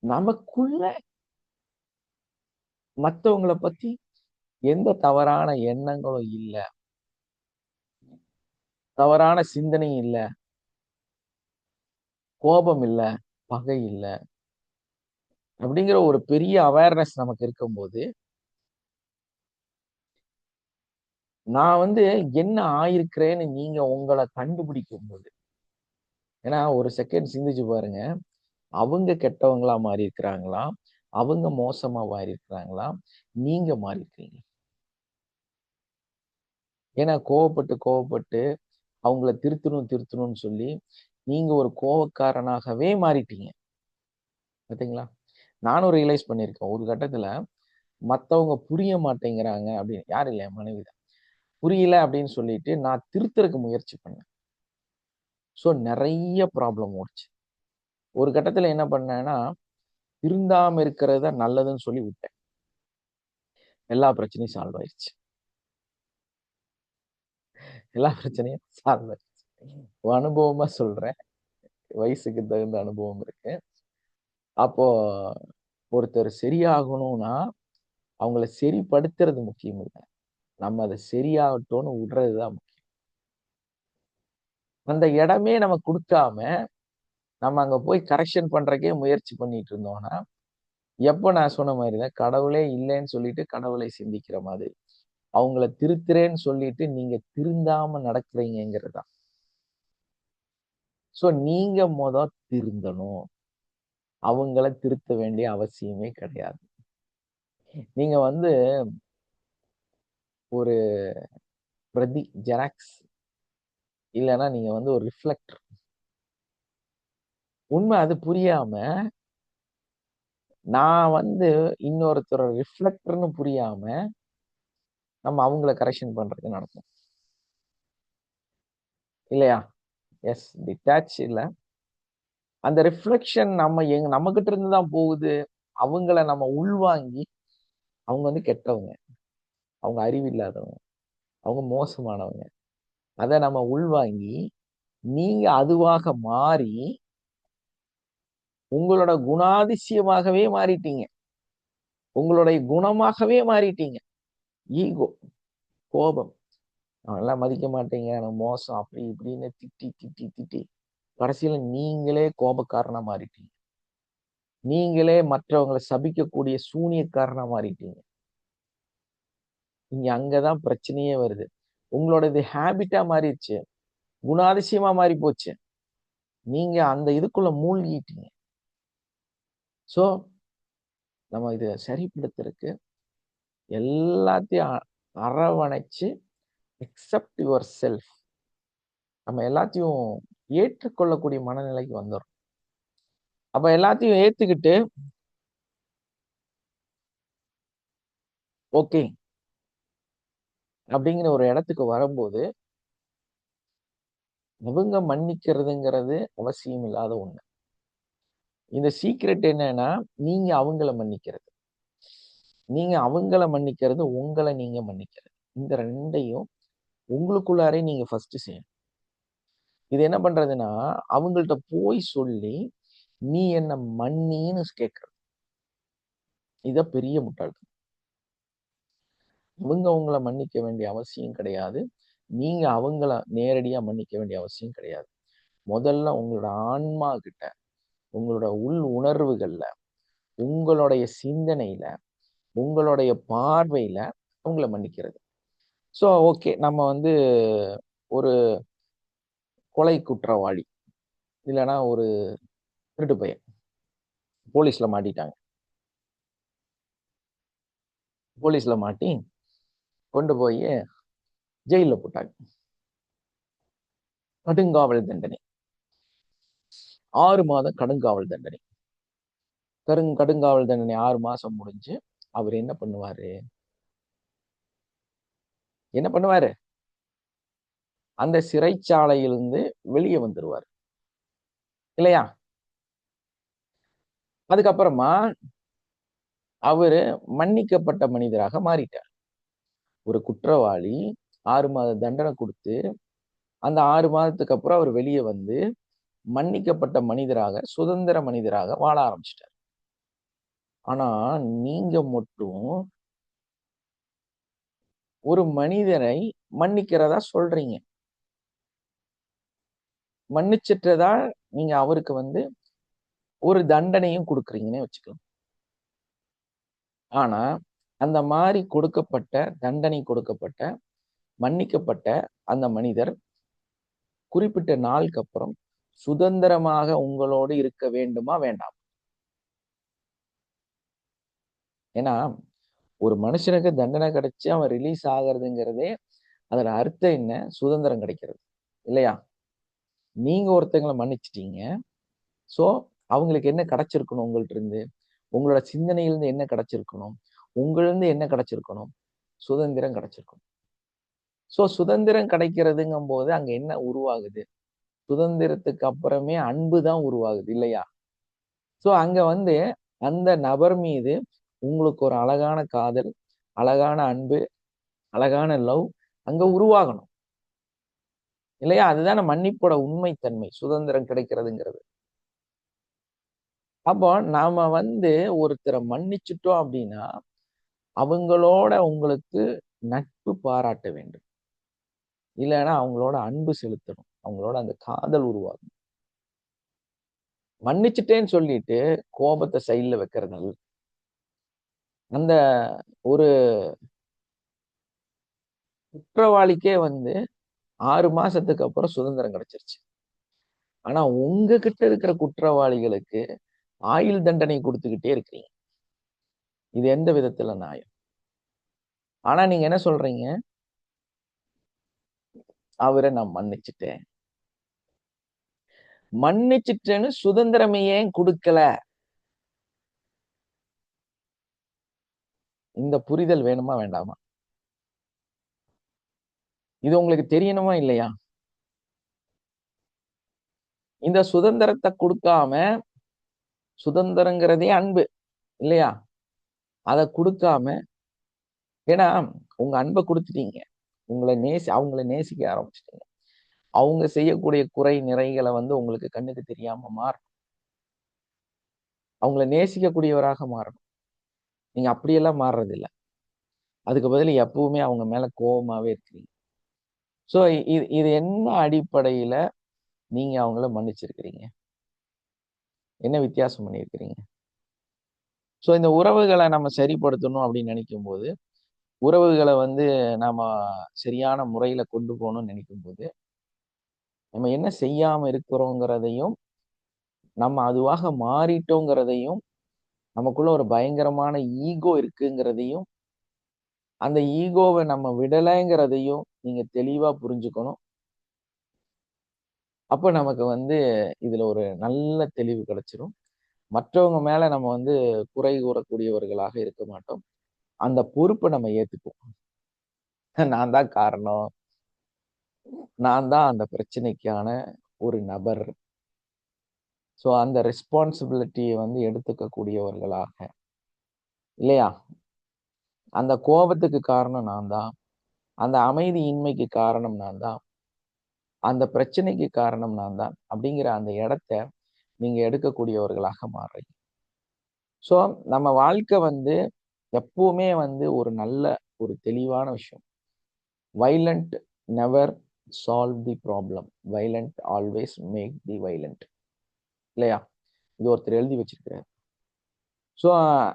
நமக்குள்ள மத்தவங்கள பத்தி எந்த தவறான எண்ணங்களும் இல்ல. தவறான சிந்தனையும் இல்ல. கோபம் இல்ல. பகை இல்ல. அப்படிங்கிற ஒரு பெரிய அவேர்னஸ் நமக்கு இருக்கும்போது, நான் என்ன ஆயிருக்கிறேன்னு நீங்க உங்கள கண்டுபிடிக்கும்போது, ஏன்னா ஒரு செகண்ட் சிந்திச்சு பாருங்க. அவங்க கெட்டவங்களா மாறியிருக்கிறாங்களா? அவங்க மோசமா மாறியிருக்கிறாங்களா? நீங்க மாறியிருக்கிறீங்க. ஏன்னா கோவப்பட்டு, கோவப்பட்டு அவங்கள திருத்தணும்னு சொல்லி, நீங்க ஒரு கோவக்காரனாகவே மாறிட்டீங்க. பார்த்தீங்களா? நானும் ரியலைஸ் பண்ணியிருக்கேன். ஒரு கட்டத்துல மத்தவங்க புரிய மாட்டேங்கிறாங்க அப்படின்னு. யார் இல்ல என் மனைவி தான். புரியல அப்படின்னு சொல்லிட்டு நான் திருத்தறக்கு முயற்சி பண்ணேன். சோ நெறைய ப்ராப்ளம் ஓடுச்சு. ஒரு கட்டத்துல என்ன பண்ணேன்னா, திருந்தாம இருக்கிறது தான் நல்லதுன்னு சொல்லி விட்டேன். எல்லா பிரச்சனையும் சால்வ் ஆயிருச்சு. எல்லா பிரச்சனையும் சால்வ் ஆயிருச்சு. அனுபவமா சொல்றேன். வயசுக்கு தகுந்த அனுபவம் இருக்கு. அப்போ ஒருத்தர் சரியாகணும்னா, அவங்கள சரிப்படுத்துறது முக்கியம் இல்ல. நம்ம அத சரியாகட்டும்னு விடுறது தான் முக்கியம். அந்த இடமே நம்ம குடுக்காம, நம்ம அங்க போய் கரெக்ஷன் பண்றதுக்கே முயற்சி பண்ணிட்டு இருந்தோம்னா, எப்ப நான் சொன்ன மாரி தான் கடவுளே இல்லன்னு சொல்லிட்டு கடவுளை சிந்திக்கிற மாதிரி. அவங்கள திருத்துறேன்னு சொல்லிட்டு நீங்க திருந்தாம நடக்கிறீங்கங்கிறது தான். சோ நீங்க திருந்தணும். அவங்கள திருத்த வேண்டிய அவசியமே கிடையாது. நீங்க ஒரு ஜெராக்ஸ் இல்லன்னா நீங்க ஒரு ரிஃப்ளெக்டர். உண்மை அது புரியாம, நான் இன்னொருத்தரோட ரிஃப்ளெக்டர்ன்னு புரியாம, நம்ம அவங்கள கரெக்ஷன் பண்றது நடக்கும். இல்லையா? எஸ், டிட்டாச் இல்ல. அந்த ரிஃப்ளெக்ஷன் நம்ம கிட்ட இருந்து தான் போகுது. அவங்கள நம்ம உள்வாங்கி, அவங்க வந்து கெட்டவங்க. அவங்க அறிவில்லாதவங்க. அவங்க மோசமானவங்க. அத நம்ம உள்வாங்கி, நீங்க அதுவாக மாறி, உங்களோட குணாதிசயமாகவே மாறிட்டீங்க. உங்களுடைய குணமாகவே மாறிட்டீங்க. ஈகோ, கோபம். அவனெல்லாம் மதிக்க மாட்டீங்க. நான் மோசம் அப்படி இப்படின்னு திட்டி, திட்டி, திட்டி கடைசியில நீங்களே கோபக்காரனா மாறிட்டீங்க. நீங்களே மற்றவங்கள சபிக்கக்கூடிய சூனியக்காரனா மாறிட்டீங்க. இங்க அங்கதான் பிரச்சனையே வருது. உங்களோடது ஹேபிட்டா மாறிடுச்சு. குணாதிசயமா மாறி போச்சு. நீங்க அந்த இதுக்குள்ள மூழ்கிட்டீங்க. சோ நம்ம இத சரிப்படுத்துறதுக்கு எல்லாத்தையும் அரவணைச்சு அக்செப்ட் யுவர் செல்ஃப். நம்ம எல்லாத்தையும் ஏற்றுக்கொள்ளக்கூடிய மனநிலைக்கு வந்துரும். அப்ப எல்லாத்தையும் ஏத்துக்கிட்டு ஓகே அப்படிங்கிற ஒரு இடத்துக்கு வரும்போது, அவங்க மன்னிக்கிறதுங்கிறது அவசியம் இல்லாத ஒண்ணு. இந்த சீக்ரெட் என்னன்னா, நீங்க அவங்கள மன்னிக்கிறது. நீங்க அவங்கள மன்னிக்கிறது, உங்கள நீங்க மன்னிக்கிறது. இந்த 2யும் உங்களுக்குள்ளாரே நீங்க ஃபர்ஸ்ட் செய்யணும். இது என்ன பண்றதுன்னா, அவங்கள்ட்ட போய் சொல்லி, "நீ என்ன மன்னின்னு" கேட்கறது. இதான் பெரிய முட்டாள்தனம். அவங்க உங்கள மன்னிக்க வேண்டிய அவசியம் கிடையாது. நீங்க அவங்கள நேரடியா மன்னிக்க வேண்டிய அவசியம் கிடையாது. முதல்ல உங்களோட ஆன்மா கிட்ட, உங்களோட உள் உணர்வுகள்ல, உங்களுடைய சிந்தனையில, உங்களுடைய பார்வையில அவங்கள மன்னிக்கிறது. So okay. நம்ம வந்து ஒரு கொலை குற்றவாளி, இல்லன்னா ஒரு திருட்டு பையன் போலீஸ்ல மாட்டிட்டாங்க. போலீஸ்ல மாட்டி கொண்டு போய் ஜெயில்ல போட்டாங்க. கடுங்காவல் தண்டனை. 6 மாதம் கடுங்காவல் தண்டனை. கடுங்காவல் தண்டனை 6 மாசம் முடிஞ்சு, அவரு என்ன பண்ணுவாரு? என்ன பண்ணுவாரு? அந்த சிறைச்சாலையிலிருந்து வெளிய வந்துருவாரு. இல்லையா? அதுக்கப்புறமா அவரு மன்னிக்கப்பட்ட மனிதராக மாறிட்டார். ஒரு குற்றவாளி 6 மாத தண்டனை குடுத்து, அந்த 6 மாதத்துக்கு அப்புறம் அவர் வெளிய வந்து, மன்னிக்கப்பட்ட மனிதராக, சுதந்திர மனிதராக வாழ ஆரம்பிச்சுட்டார். ஆனா, நீங்க மட்டும் ஒரு மனிதரை மன்னிக்கிறதா சொல்றீங்க. மன்னிச்சிட்டதா நீங்க அவருக்கு வந்து ஒரு தண்டனையும் குடுக்குறீங்கன்னே வச்சுக்கலாம். ஆனா, அந்த மாரி கொடுக்கப்பட்ட, தண்டனை கொடுக்கப்பட்ட, மன்னிக்கப்பட்ட அந்த மனிதர் குறிப்பிட்ட நாளுக்கு அப்புறம் சுதந்திரமாக உங்களோடு இருக்க வேண்டுமா? வேண்டாமா? ஏன்னா, ஒரு மனுஷனுக்கு தண்டனை கிடைச்சு அவன் ரிலீஸ் ஆகுறதுங்கிறதே, அதோட அர்த்தம் என்ன? சுதந்திரம் கிடைக்கிறது. இல்லையா? நீங்க ஒருத்தங்கள மன்னிச்சுட்டீங்க. சோ, அவங்களுக்கு என்ன கிடைச்சிருக்கணும் உங்கள்ட்ட இருந்து? உங்களோட சிந்தனையிலிருந்து என்ன கிடைச்சிருக்கணும்? உங்களிருந்து என்ன கிடைச்சிருக்கணும்? சுதந்திரம் கிடைச்சிருக்கணும். சோ, சுதந்திரம் கிடைக்கிறதுங்கும்போது அங்க என்ன உருவாகுது? சுதந்திரத்துக்கு அப்புறமே அன்பு தான் உருவாகுது இல்லையா? சோ, அங்க வந்து அந்த நபர் மீது உங்களுக்கு ஒரு அழகான காதல், அழகான அன்பு, அழகான லவ் அங்க உருவாகணும். இல்லையா? அதுதானே மன்னிப்போட உண்மை தன்மை. சுதந்திரம் கிடைக்கிறதுங்கிறது. அப்போ நாம வந்து ஒருத்தர மன்னிச்சுட்டோம் அப்படின்னா, அவங்களோட உங்களுக்கு நட்பு பாராட்ட வேண்டும். இல்லன்னா அவங்களோட அன்பு செலுத்தணும். அவங்களோட அந்த காதல் உருவாகும். மன்னிச்சுட்டேன்னு சொல்லிட்டு கோபத்த சைடுல வைக்கிறது. அந்த ஒரு குற்றவாளிக்கே வந்து 6 மாசத்துக்கு அப்புறம் சுதந்திரம் கிடைச்சிருச்சு. ஆனா உங்ககிட்ட இருக்கிற குற்றவாளிகளுக்கு ஆயுள் தண்டனை குடுத்துக்கிட்டே இருக்கிறீங்க. இது எந்த விதத்துல நியாயம்? ஆனா நீங்க என்ன சொல்றீங்க? அவர நான் மன்னிச்சுட்டேன். மன்னிச்சுட்டேன்னு சுதந்திரமே ஏன் குடுக்கல? இந்த புரிதல் வேணுமா? வேண்டாமா? இது உங்களுக்கு தெரியணுமா? இல்லையா? இந்த சுதந்திரத்தை கொடுக்காம, சுதந்திரங்கிறதே அன்பு இல்லையா? அத குடுக்காம, ஏன்னா உங்க அன்ப குடுத்துட்டீங்க. அவங்கள நேசிக்க ஆரம்பிச்சுட்டீங்க. அவங்க செய்யக்கூடிய குறை, நிறைகள வந்து உங்களுக்கு கண்ணுக்கு தெரியாம மாறணும். அவங்கள நேசிக்கக்கூடியவராக மாறணும். நீங்க அப்படியெல்லாம் மாறுறதில்ல. அதுக்கு பதிலா எப்பவுமே அவங்க மேல கோவமாவே இருக்கிறீங்க. சோ இது என்ன அடிப்படையில நீங்க அவங்கள மன்னிச்சிருக்கிறீங்க? என்ன வித்தியாசம் பண்ணியிருக்கிறீங்க? சோ இந்த உறவுகள நம்ம சரிப்படுத்தணும் அப்படின்னு நினைக்கும்போது, உறவுகள வந்து நாம சரியான முறையில கொண்டு போணும்னு நினைக்கும்போது, நம்ம என்ன செய்யாம இருக்கிறோங்கிறதையும், நம்ம அதுவாக மாறிட்டோங்கிறதையும், நமக்குள்ள ஒரு பயங்கரமான ஈகோ இருக்குங்கிறதையும், அந்த ஈகோவ நம்ம விடலைங்கிறதையும் நீங்க தெளிவா புரிஞ்சுக்கணும். அப்ப நமக்கு வந்து இதுல ஒரு நல்ல தெளிவு கிடைச்சிரும். மற்றவங்க மேல நம்ம வந்து குறை கூறக்கூடியவர்களாக இருக்க மாட்டோம். அந்த பொறுப்ப நம்ம ஏத்துக்குவோம். நான் தான் காரணம். நான் தான் அந்த பிரச்சனைக்கான ஒரு நபர். சோ அந்த ரெஸ்பான்சிபிலிட்டிய வந்து எடுத்துக்க கூடியவர்களாக, இல்லையா? அந்த கோபத்துக்கு காரணம் நான் தான். அந்த அமைதியின்மைக்கு காரணம் நான் தான். அந்த பிரச்சனைக்கு காரணம் நான் தான். அப்படிங்கிற அந்த இடத்த நீங்க எடுக்கக்கூடியவர்களாக மாறுறீங்க. சோ நம்ம வாழ்க்கை வந்து எப்பவுமே வந்து ஒரு நல்ல ஒரு தெளிவான விஷயம். Violent never solve the problem. Violent always make the violent. இல்லையா? இது ஒருத்தர் எழுதி வச்சிருக்கிறாரு. சோ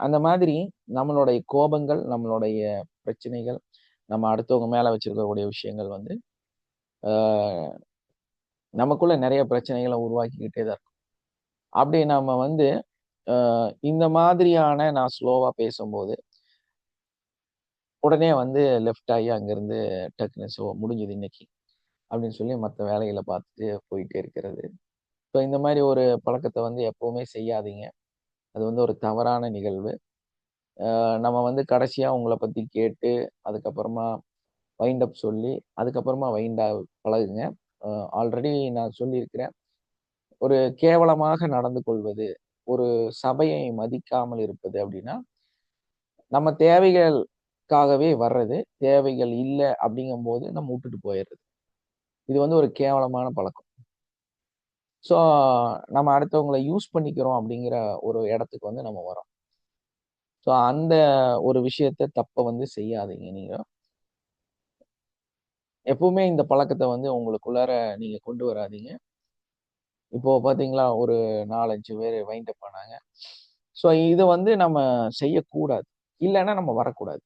அந்த மாதிரி நம்மளுடைய கோபங்கள், நம்மளுடைய பிரச்சனைகள், நம்ம அடுத்தவங்க மேல வச்சிருக்கக்கூடிய விஷயங்கள் வந்து, ஆ நமக்குள்ள நெறைய பிரச்சனைகள உருவாக்கிக்கிட்டே தான் இருக்கும். அப்படி நம்ம வந்து இந்த மாதிரியான நான் ஸ்லோவா பேசும்போது, உடனே வந்து லெஃப்ட் ஆகி அங்கருந்து டக்குனு முடிஞ்சது இன்னைக்கு. அப்படின்னு சொல்லி மத்த வேலைகள பார்த்துட்டு போயிட்டே இருக்கிறது. ஸோ இந்த மாரி ஒரு பழக்கத்த வந்து எப்பவுமே செய்யாதீங்க. அது வந்து ஒரு தவறான நிகழ்வு. நம்ம வந்து கடைசியா உங்கள பத்தி கேட்டு, அதுக்கப்புறமா வைண்ட் அப் சொல்லி, அதுக்கப்புறமா வைண்டா பழகுங்க. அ ஆல்ரெடி நான் சொல்லியிருக்கிறேன். ஒரு கேவலமாக நடந்து கொள்வது, ஒரு சபையை மதிக்காமல் இருப்பது அப்படின்னா, நம்ம தேவைகளுக்காகவே வர்றது. தேவைகள் இல்ல அப்படிங்கும்போது நம்ம வுட்டுட்டு போயிறது. இது வந்து ஒரு கேவலமான பழக்கம். ஸோ நம்ம அடுத்தவங்கள யூஸ் பண்ணிக்கிறோம் அப்படிங்கிற ஒரு இடத்துக்கு வந்து நம்ம வரோம். ஸோ அந்த ஒரு தப்ப வந்து செய்யாதீங்க நீங்க. எப்பவுமே இந்த பழக்கத்த வந்து உங்களுக்குள்ளார நீங்க கொண்டு வராதீங்க. இப்போ பார்த்தீங்களா, ஒரு 4, 5 பேரு வைண்ட் அப் ஆனாங்க. ஸோ இத வந்து நம்ம செய்யக்கூடாது. இல்லன்னா நம்ம வரக்கூடாது.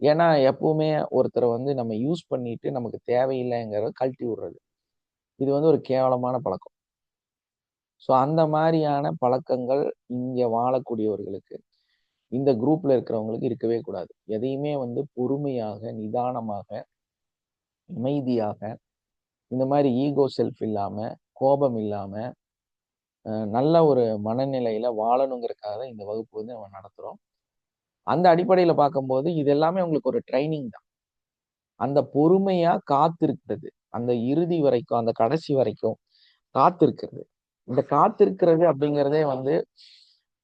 ஏன்னா எப்பவுமே ஒருத்தர வந்து நம்ம யூஸ் பண்ணிட்டு நமக்கு தேவையில்லைங்கிறத கழட்டி விடுறது. இது வந்து ஒரு கேவலமான பழக்கம். ஸோ அந்த மாரியான பழக்கங்கள் இங்க வாழக்கூடியவர்களுக்கு, இந்த குரூப்ல இருக்கிறவங்களுக்கு இருக்கவே கூடாது. எதையுமே வந்து பொறுமையாக, நிதானமாக, அமைதியாக, இந்த மாரி ஈகோ செல்ஃப் இல்லாம, கோபம் இல்லாம, நல்ல ஒரு மனநிலையில வாழணுங்கிறதுக்காக தான் இந்த வகுப்பு வந்து நம்ம நடத்துறோம். அந்த அடிப்படையில பார்க்கும்போது, இது எல்லாமே உங்களுக்கு ஒரு ட்ரெய்னிங் தான். அந்த பொறுமையா காத்திருக்கிறது. அந்த இறுதி வரைக்கும், அந்த கடைசி வரைக்கும் காத்திருக்கிறது. இந்த காத்திருக்கிறது அப்படிங்கிறதே வந்து,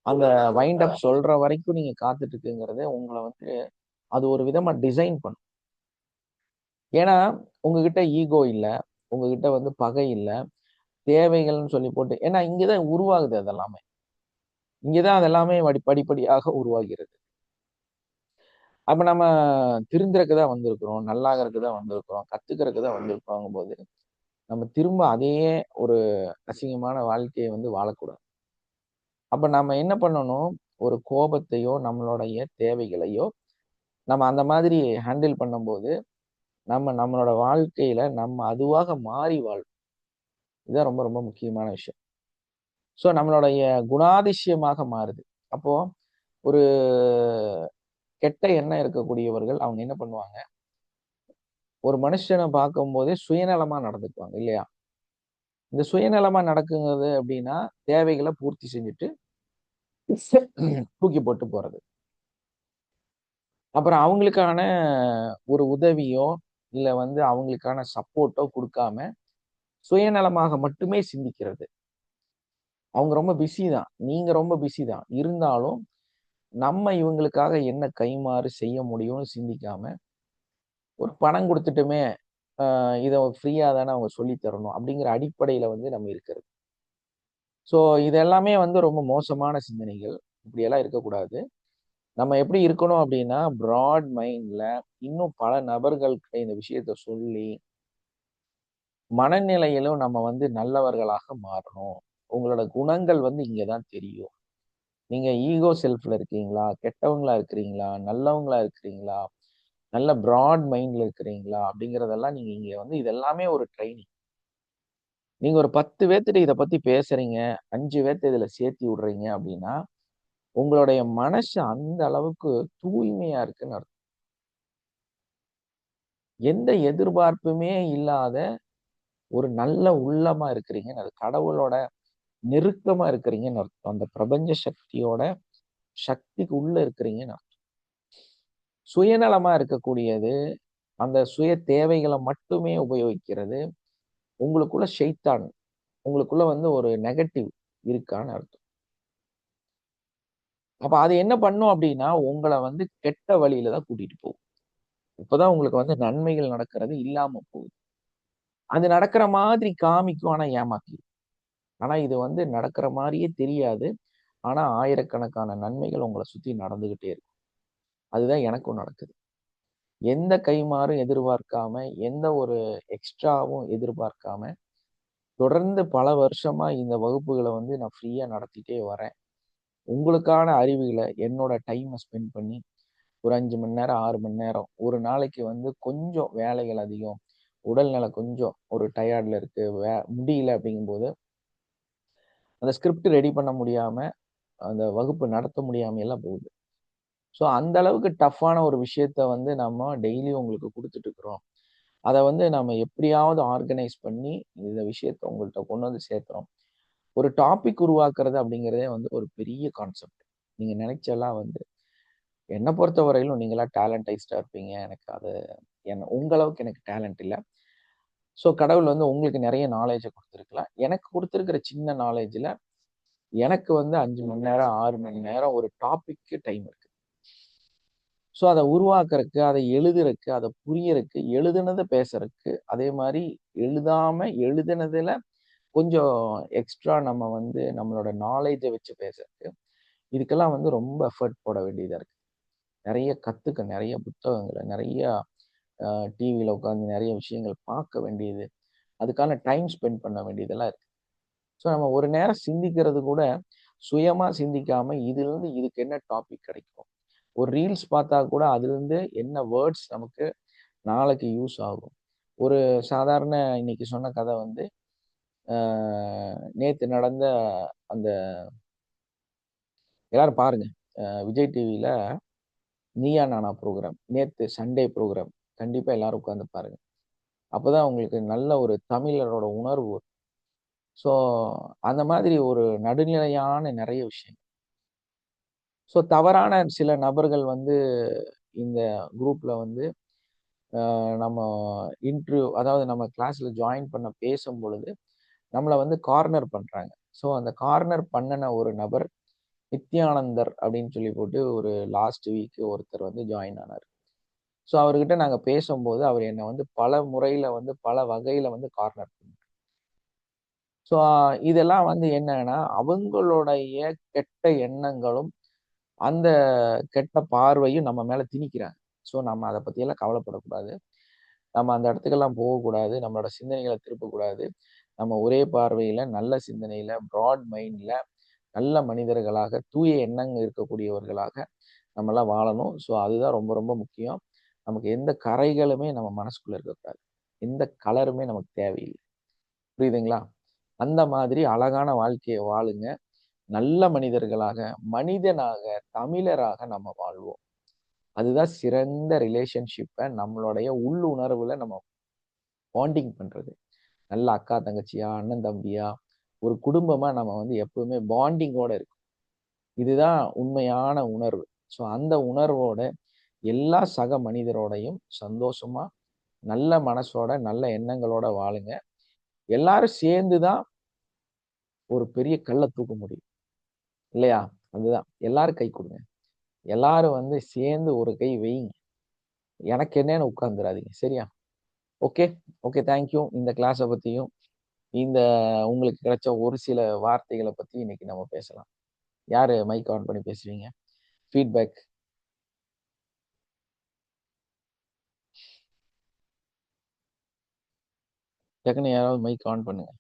அந்த வைண்ட் அப் சொல்ற வரைக்கும் நீங்க காத்துட்டு இருக்குங்கிறதே உங்கள வந்து அது ஒரு விதமா டிசைன் பண்ணும். ஏன்னா, உங்ககிட்ட ஈகோ இல்ல. உங்ககிட்ட வந்து பகை இல்ல. தேவைகள்னு சொல்லி போட்டு ஏன்னா இங்க தான் உருவாகுது அதெல்லாமே. இங்க தான் அதெல்லாமே படிப்படியாக உருவாகிறது. அப்ப நம்ம திருந்துறக்கு தான் வந்திருக்கிறோம். நல்லாகறக்கு தான் வந்திருக்கிறோம். கத்துக்கிறக்கு தான் வந்திருக்கோங்கும்போது, நம்ம திரும்ப அதே ஒரு அசிங்கமான வாழ்க்கைய வந்து வாழக்கூடாது. அப்ப நம்ம என்ன பண்ணணும்? ஒரு கோபத்தையோ, நம்மளுடைய தேவைகளையோ, நம்ம அந்த மாதிரி ஹேண்டில் பண்ணும்போது, நம்ம நம்மளோட வாழ்க்கையில நம்ம அதுவாக மாறி வாழ்வோம். இதுதான் ரொம்ப ரொம்ப முக்கியமான விஷயம். ஸோ நம்மளுடைய குணாதிசயமாக மாறுது. அப்போ ஒரு கெட்ட எண்ணம் இருக்கக்கூடியவர்கள் அவங்க என்ன பண்ணுவாங்க? ஒரு மனுஷன பார்க்கும்போதே சுயநலமா நடந்துக்குவாங்க இல்லையா? இந்த சுயநலமா நடக்குங்கிறது அப்படின்னா, தேவைகள பூர்த்தி செஞ்சுட்டு தூக்கி போட்டு போறது. அப்புறம் அவங்களுக்கான ஒரு உதவியோ, இல்ல வந்து அவங்களுக்கான சப்போர்ட்டோ குடுக்காம, சுயநலமாக மட்டுமே சிந்திக்கிறது. அவங்க ரொம்ப பிஸி தான். நீங்க ரொம்ப பிஸி தான். இருந்தாலும் நம்ம இவங்களுக்காக என்ன கைமாறு செய்ய முடியும்னு சிந்திக்காம, ஒரு பணம் குடுத்துட்டுமே, இத ஃப்ரீயா தானே அவங்க சொல்லி தரணும் அப்படிங்கிற அடிப்படையில வந்து நம்ம இருக்கிறது. ஸோ இது எல்லாமே வந்து ரொம்ப மோசமான சிந்தனைகள். இப்படியெல்லாம் இருக்கக்கூடாது. நம்ம எப்படி இருக்கணும் அப்படின்னா, பிராட் மைண்ட்ல இன்னும் பல நபர்கள்கிட்ட இந்த விஷயத்த சொல்லி, மனநிலையிலும் நம்ம வந்து நல்லவர்களாக மாறணும். உங்களோட குணங்கள் வந்து இங்க தான் தெரியும். நீங்க ஈகோ செல்ஃப்ல இருக்கீங்களா? கெட்டவங்களா இருக்கிறீங்களா? நல்லவங்களா இருக்கிறீங்களா? நல்ல பிராட் மைண்ட்ல இருக்கிறீங்களா? அப்படிங்கிறதெல்லாம் நீங்க இங்க வந்து இது எல்லாமே ஒரு ட்ரெய்னிங். நீங்க ஒரு 10 பேத்துட்ட இத பத்தி பேசுறீங்க, 5 பேத்த இதுல சேர்த்தி விடுறீங்க அப்படின்னா, உங்களுடைய மனசு அந்த அளவுக்கு தூய்மையா இருக்குன்னு அர்த்தம். எந்த எதிர்பார்ப்புமே இல்லாத ஒரு நல்ல உள்ளமா இருக்கிறீங்கன்னு அது கடவுளோட நெருக்கமா இருக்கிறீங்கன்னு அர்த்தம். அந்த பிரபஞ்ச சக்தியோட சக்திக்கு உள்ள இருக்கிறீங்கன்னு அர்த்தம். சுயநலமா இருக்கக்கூடியது, அந்த சுய தேவைகள மட்டுமே உபயோகிக்கிறது, உங்களுக்குள்ள ஷைத்தான், உங்களுக்குள்ள வந்து ஒரு நெகட்டிவ் இருக்கான்னு அர்த்தம். அப்ப அது என்ன பண்ணும் அப்டின்னா, உங்கள வந்து கெட்ட வழியில தான் கூட்டிட்டு போகும். இப்பதான் உங்களுக்கு வந்து நன்மைகள் நடக்கிறது இல்லாம போகுது. அது நடக்கிற மாதிரி காமிக்கும். ஆனா ஏமாத்திரும். ஆனா இது வந்து நடக்கிற மாரியே தெரியாது. ஆனா ஆயிரக்கணக்கான நன்மைகள் உங்கள சுத்தி நடந்துகிட்டே இருக்கும். அதுதான் எனக்கும் நடக்குது. எந்த கைமாறும் எதிர்பார்க்காம, எந்த ஒரு எக்ஸ்ட்ராவும் எதிர்பார்க்காம, தொடர்ந்து பல வருஷமா இந்த வகுப்புகள வந்து நான் ஃப்ரீயா நடத்திட்டே வரேன். உங்களுக்கான அறிவுகள என்னோட டைம ஸ்பெண்ட் பண்ணி, ஒரு 5 மணி நேரம், 6 மணி நேரம், ஒரு நாளைக்கு வந்து கொஞ்சம் வேலைகள் அதிகம். உடல்நல கொஞ்சம் ஒரு டயர்ட்ல இருக்கு. முடியல அப்படிங்கும்போது, அந்த ஸ்கிரிப்ட் ரெடி பண்ண முடியாம, அந்த வகுப்பு நடத்த முடியாம எல்லாம் போகுது. ஸோ அந்த அளவுக்கு டஃப்பான ஒரு விஷயத்த வந்து நம்ம டெய்லியும் உங்களுக்கு குடுத்துட்டு இருக்கிறோம். அத வந்து நம்ம எப்படியாவது ஆர்கனைஸ் பண்ணி, இந்த விஷயத்த உங்கள்ட்ட கொண்டு வந்து சேர்க்கிறோம். ஒரு டாபிக் உருவாக்குறது அப்படிங்கிறதே வந்து ஒரு பெரிய கான்செப்ட். நீங்க நினைச்செல்லாம் வந்து என்ன பொறுத்தவரையிலும் நீங்கலாம் டேலண்டைஸ்டா இருப்பீங்க. எனக்கு அது உங்க அளவுக்கு எனக்கு டேலண்ட் இல்ல. ஸோ கடவுள் வந்து உங்களுக்கு நெறைய நாலேட்ஜ குடுத்திருக்கலாம். எனக்கு குடுத்திருக்கிற சின்ன நாலேட்ஜ்ல எனக்கு வந்து 5 மணி நேரம், 6 மணி நேரம் ஒரு டாபிக்கு டைம் இருக்கு. ஸோ அத உருவாக்குறக்கு, அத எழுதுறக்கு, அத புரியறக்கு, எழுதுனத பேசுறக்கு, அதே மாரி எழுதாம எழுதுனதுல கொஞ்சம் எக்ஸ்ட்ரா நம்ம வந்து நம்மளோட நாலேட்ஜ வச்சு பேசுறக்கு, இதுக்கெல்லாம் வந்து ரொம்ப எஃபோர்ட் போட வேண்டியதா இருக்கு. நெறைய கத்துக்க, நெறைய புத்தகங்கள, நெறைய அ டிவில உட்கார்ந்து நெறைய விஷயங்கள் பார்க்க வேண்டியது, அதுக்கான டைம் ஸ்பெண்ட் பண்ண வேண்டியதெல்லாம் இருக்கு. ஸோ நம்ம ஒரு நேரம் சிந்திக்கிறது கூட சுயமா சிந்திக்காம, இதிலிருந்து இதுக்கு என்ன டாபிக் கிடைக்கும்? ஒரு ரீல்ஸ் பார்த்தா கூட அதிலிருந்து என்ன வேர்ட்ஸ் நமக்கு நாளைக்கு யூஸ் ஆகும்? ஒரு சாதாரண இன்னைக்கு சொன்ன கதை வந்து, அ நேத்து நடந்த அந்த எல்லாரும் பாருங்க. விஜய் டிவில நீயா நானா புரோகிராம். நேத்து சண்டே புரோகிராம். கண்டிப்பா எல்லாரும் உட்கார்ந்து பாருங்க. அப்பதான் உங்களுக்கு நல்ல ஒரு தமிழரோட உணர்வு வரும். ஸோ அந்த மாதிரி ஒரு நடுநிலையான நெறைய விஷயம். ஸோ தவறான சில நபர்கள் வந்து இந்த குரூப்ல வந்து நம்ம அதாவது நம்ம கிளாஸ்ல ஜாயின் பண்ண பேசும்பொழுது, நம்மள வந்து கார்னர் பண்றாங்க. ஸோ அந்த கார்னர் பண்ணுன ஒரு நபர் நித்யானந்தர் அப்படின்னு சொல்லி போட்டு ஒரு லாஸ்ட் வீக் ஒருத்தர் வந்து ஜாயின் ஆனாரு. ஸோ அவர்கிட்ட நாங்க பேசும்போது, அவர் என்ன வந்து பல முறையில வந்து பல வகையில வந்து கார்னர் பண்ணாரு. ஸோ இதெல்லாம் வந்து என்னன்னா, அவங்களுடைய கெட்ட எண்ணங்களும், அந்த கெட்ட பார்வையும் நம்ம மேல திணிக்கிறாங்க. ஸோ நம்ம அத பத்தியெல்லாம் கவலைப்படக்கூடாது. நம்ம அந்த இடத்துக்கெல்லாம் போகக்கூடாது. நம்மளோட சிந்தனைகள திருப்பக்கூடாது. நம்ம ஒரே பார்வையில, நல்ல சிந்தனையில, பிராட் மைண்ட்ல, நல்ல மனிதர்களாக, தூய எண்ணங்கள் இருக்கக்கூடியவர்களாக நம்மலாம் வாழணும். ஸோ அதுதான் ரொம்ப ரொம்ப முக்கியம். நமக்கு எந்த கறைகளுமே நம்ம மனசுக்குள்ள இருக்கக்கூடாது. எந்த கலருமே நமக்கு தேவையில்ல. புரியுதுங்களா? அந்த மாதிரி அழகான வாழ்க்கைய வாழுங்க. நல்ல மனிதர்களாக, மனிதனாக, தமிழராக நம்ம வாழ்வோம். அதுதான் சிறந்த ரிலேஷன்ஷிப்ப நம்மளுடைய உள்ளுணர்வுல நம்ம பாண்டிங் பண்றது. நல்ல அக்கா, தங்கச்சியா, அண்ணன், தம்பியா, ஒரு குடும்பமா நம்ம வந்து எப்பவுமே பாண்டிங்கோட இருக்கணும். இதுதான் உண்மையான உணர்வு. ஸோ அந்த உணர்வோட எல்லா சக மனிதரோடையும் சந்தோஷமா, நல்ல மனசோட, நல்ல எண்ணங்களோட வாழுங்க. எல்லாரும் சேர்ந்துதான் ஒரு பெரிய கல்லை தூக்க முடியும் இல்லையா? அதுதான். எல்லாரும் கை கொடுங்க. எல்லாரும் வந்து சேர்ந்து ஒரு கை வைங்க. எனக்கு என்னன்னு உட்கார்ந்துடாதீங்க. சரியா? Okay okay, thank you. இந்த கிளாஸை பத்தியும் இந்த உங்களுக்கு கிடைச்ச ஒரு சில வார்த்தைகளை பத்தி இன்னைக்கு நம்ம பேசலாம். யாரு மைக் ஆன் பண்ணி பேசுவீங்க? ஃபீட்பேக். டக்குன்னு யாராவது மைக் ஆன் பண்ணுங்க.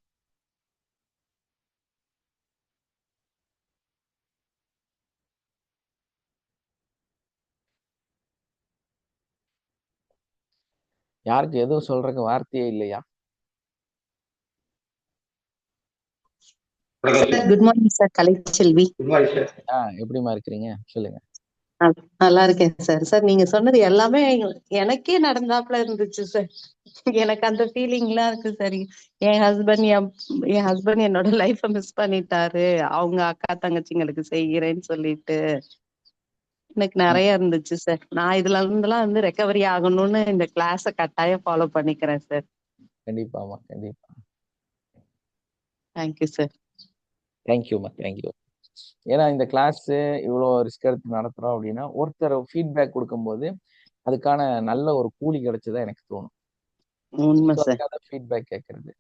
யாருக்கு எதுவும் சொல்றதுக்கு வார்த்தையே இல்லையா? Good morning sir. கலைச்செல்வி. எப்படிமா இருக்கிறீங்க? சொல்லுங்க. நல்லா இருக்கேன் சார். சார் நீங்க சொன்னது எல்லாமே எனக்கே நடந்தாப்புல இருந்துச்சு சார். எனக்கு அந்த ஃபீலிங்லாம் இருக்கு சார். என் ஹஸ்பண்ட் என்னோட லைஃப மிஸ் பண்ணிட்டாரு, அவங்க அக்கா தங்கச்சிங்களுக்கு செய்கிறேன்னு சொல்லிட்டு எனக்கு நிறைய இருந்துச்சு சார். நான் இதுல இருந்தெல்லாம் வந்து ரெக்கவரி ஆகணும்னு இந்த கிளாஸ கட்டாயம் ஃபாலோ பண்ணிக்கிறேன் சார். கண்டிப்பாமா, கண்டிப்பா. Thank you sir. தேங்க்யூமா, தேங்க்யூ. ஏன்னா இந்த கிளாஸ் இவ்வளோ ரிஸ்க் எடுத்து நடத்துறோம் அப்படின்னா ஒருத்தர் ஃபீட்பேக் கொடுக்கும்போது அதுக்கான நல்ல ஒரு கூலி கிடைச்சதா எனக்கு தோணும். உண்மை சார். ஃபீட்பேக் கேட்கறது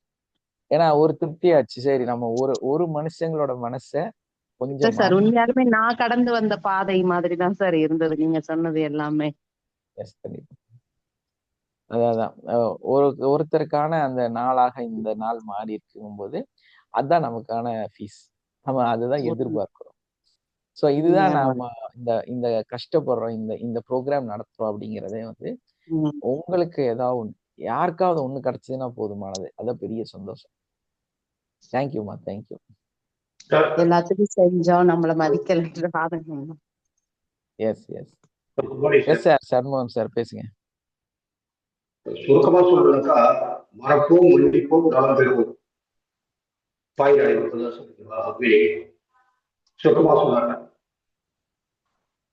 ஏன்னா ஒரு திருப்தியாச்சு. சரி, நம்ம ஒரு மனுஷங்களோட மனசை கொஞ்சம் சார் உண்மையாலுமே நான் கடந்து வந்த பாதை மாதிரிதான் சார் இருந்தது நீங்க சொன்னது எல்லாமே. அதான் ஒருத்தருக்கான அந்த நாளாக இந்த நாள் மாறி இருக்கும் போது அதுதான் நமக்கான ஃபீஸ். நம்ம அதுதான் எதிர்பார்க்கிறோம். ஸோ இதுதான் நாம இந்த இந்த கஷ்டப்படுறோம், இந்த இந்த ப்ரோக்ராம் நடத்துறோம் அப்படிங்கிறதே வந்து உங்களுக்கு ஏதாவது ஒண்ணு யாருக்காவது ஒண்ணு கிடைச்சதுன்னா போதுமானது. அதான் பெரிய சந்தோஷம். தேங்க்யூமா, தேங்க்யூ. எல்லாத்துக்கும் செஞ்சோம், நம்மள மதிக்கல. Yes yes yes sir. Shanmugam sir பேசுங்க. சுருக்கமா சொல்றதுக்கா, மறப்போம் மன்னிப்போம் நலம் பெறுவோம். சுருக்கமா சொன்னாங்க,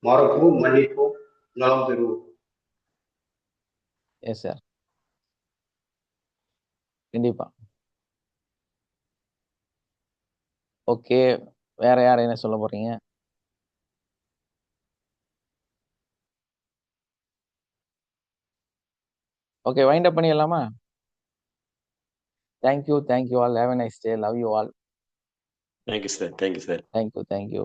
மறப்போம் மன்னிப்போம் நலம் பெறுவோம். எஸ் சார், கண்டிப்பா. ஓகே, வேற யார் என்ன சொல்ல போறீங்க? ஓகே, வைண்ட் அப் பண்ணிடலாமா? Thank you, thank you all. Have a nice day. Love you all. Thank you, sir. Thank you, sir. Thank you, thank you.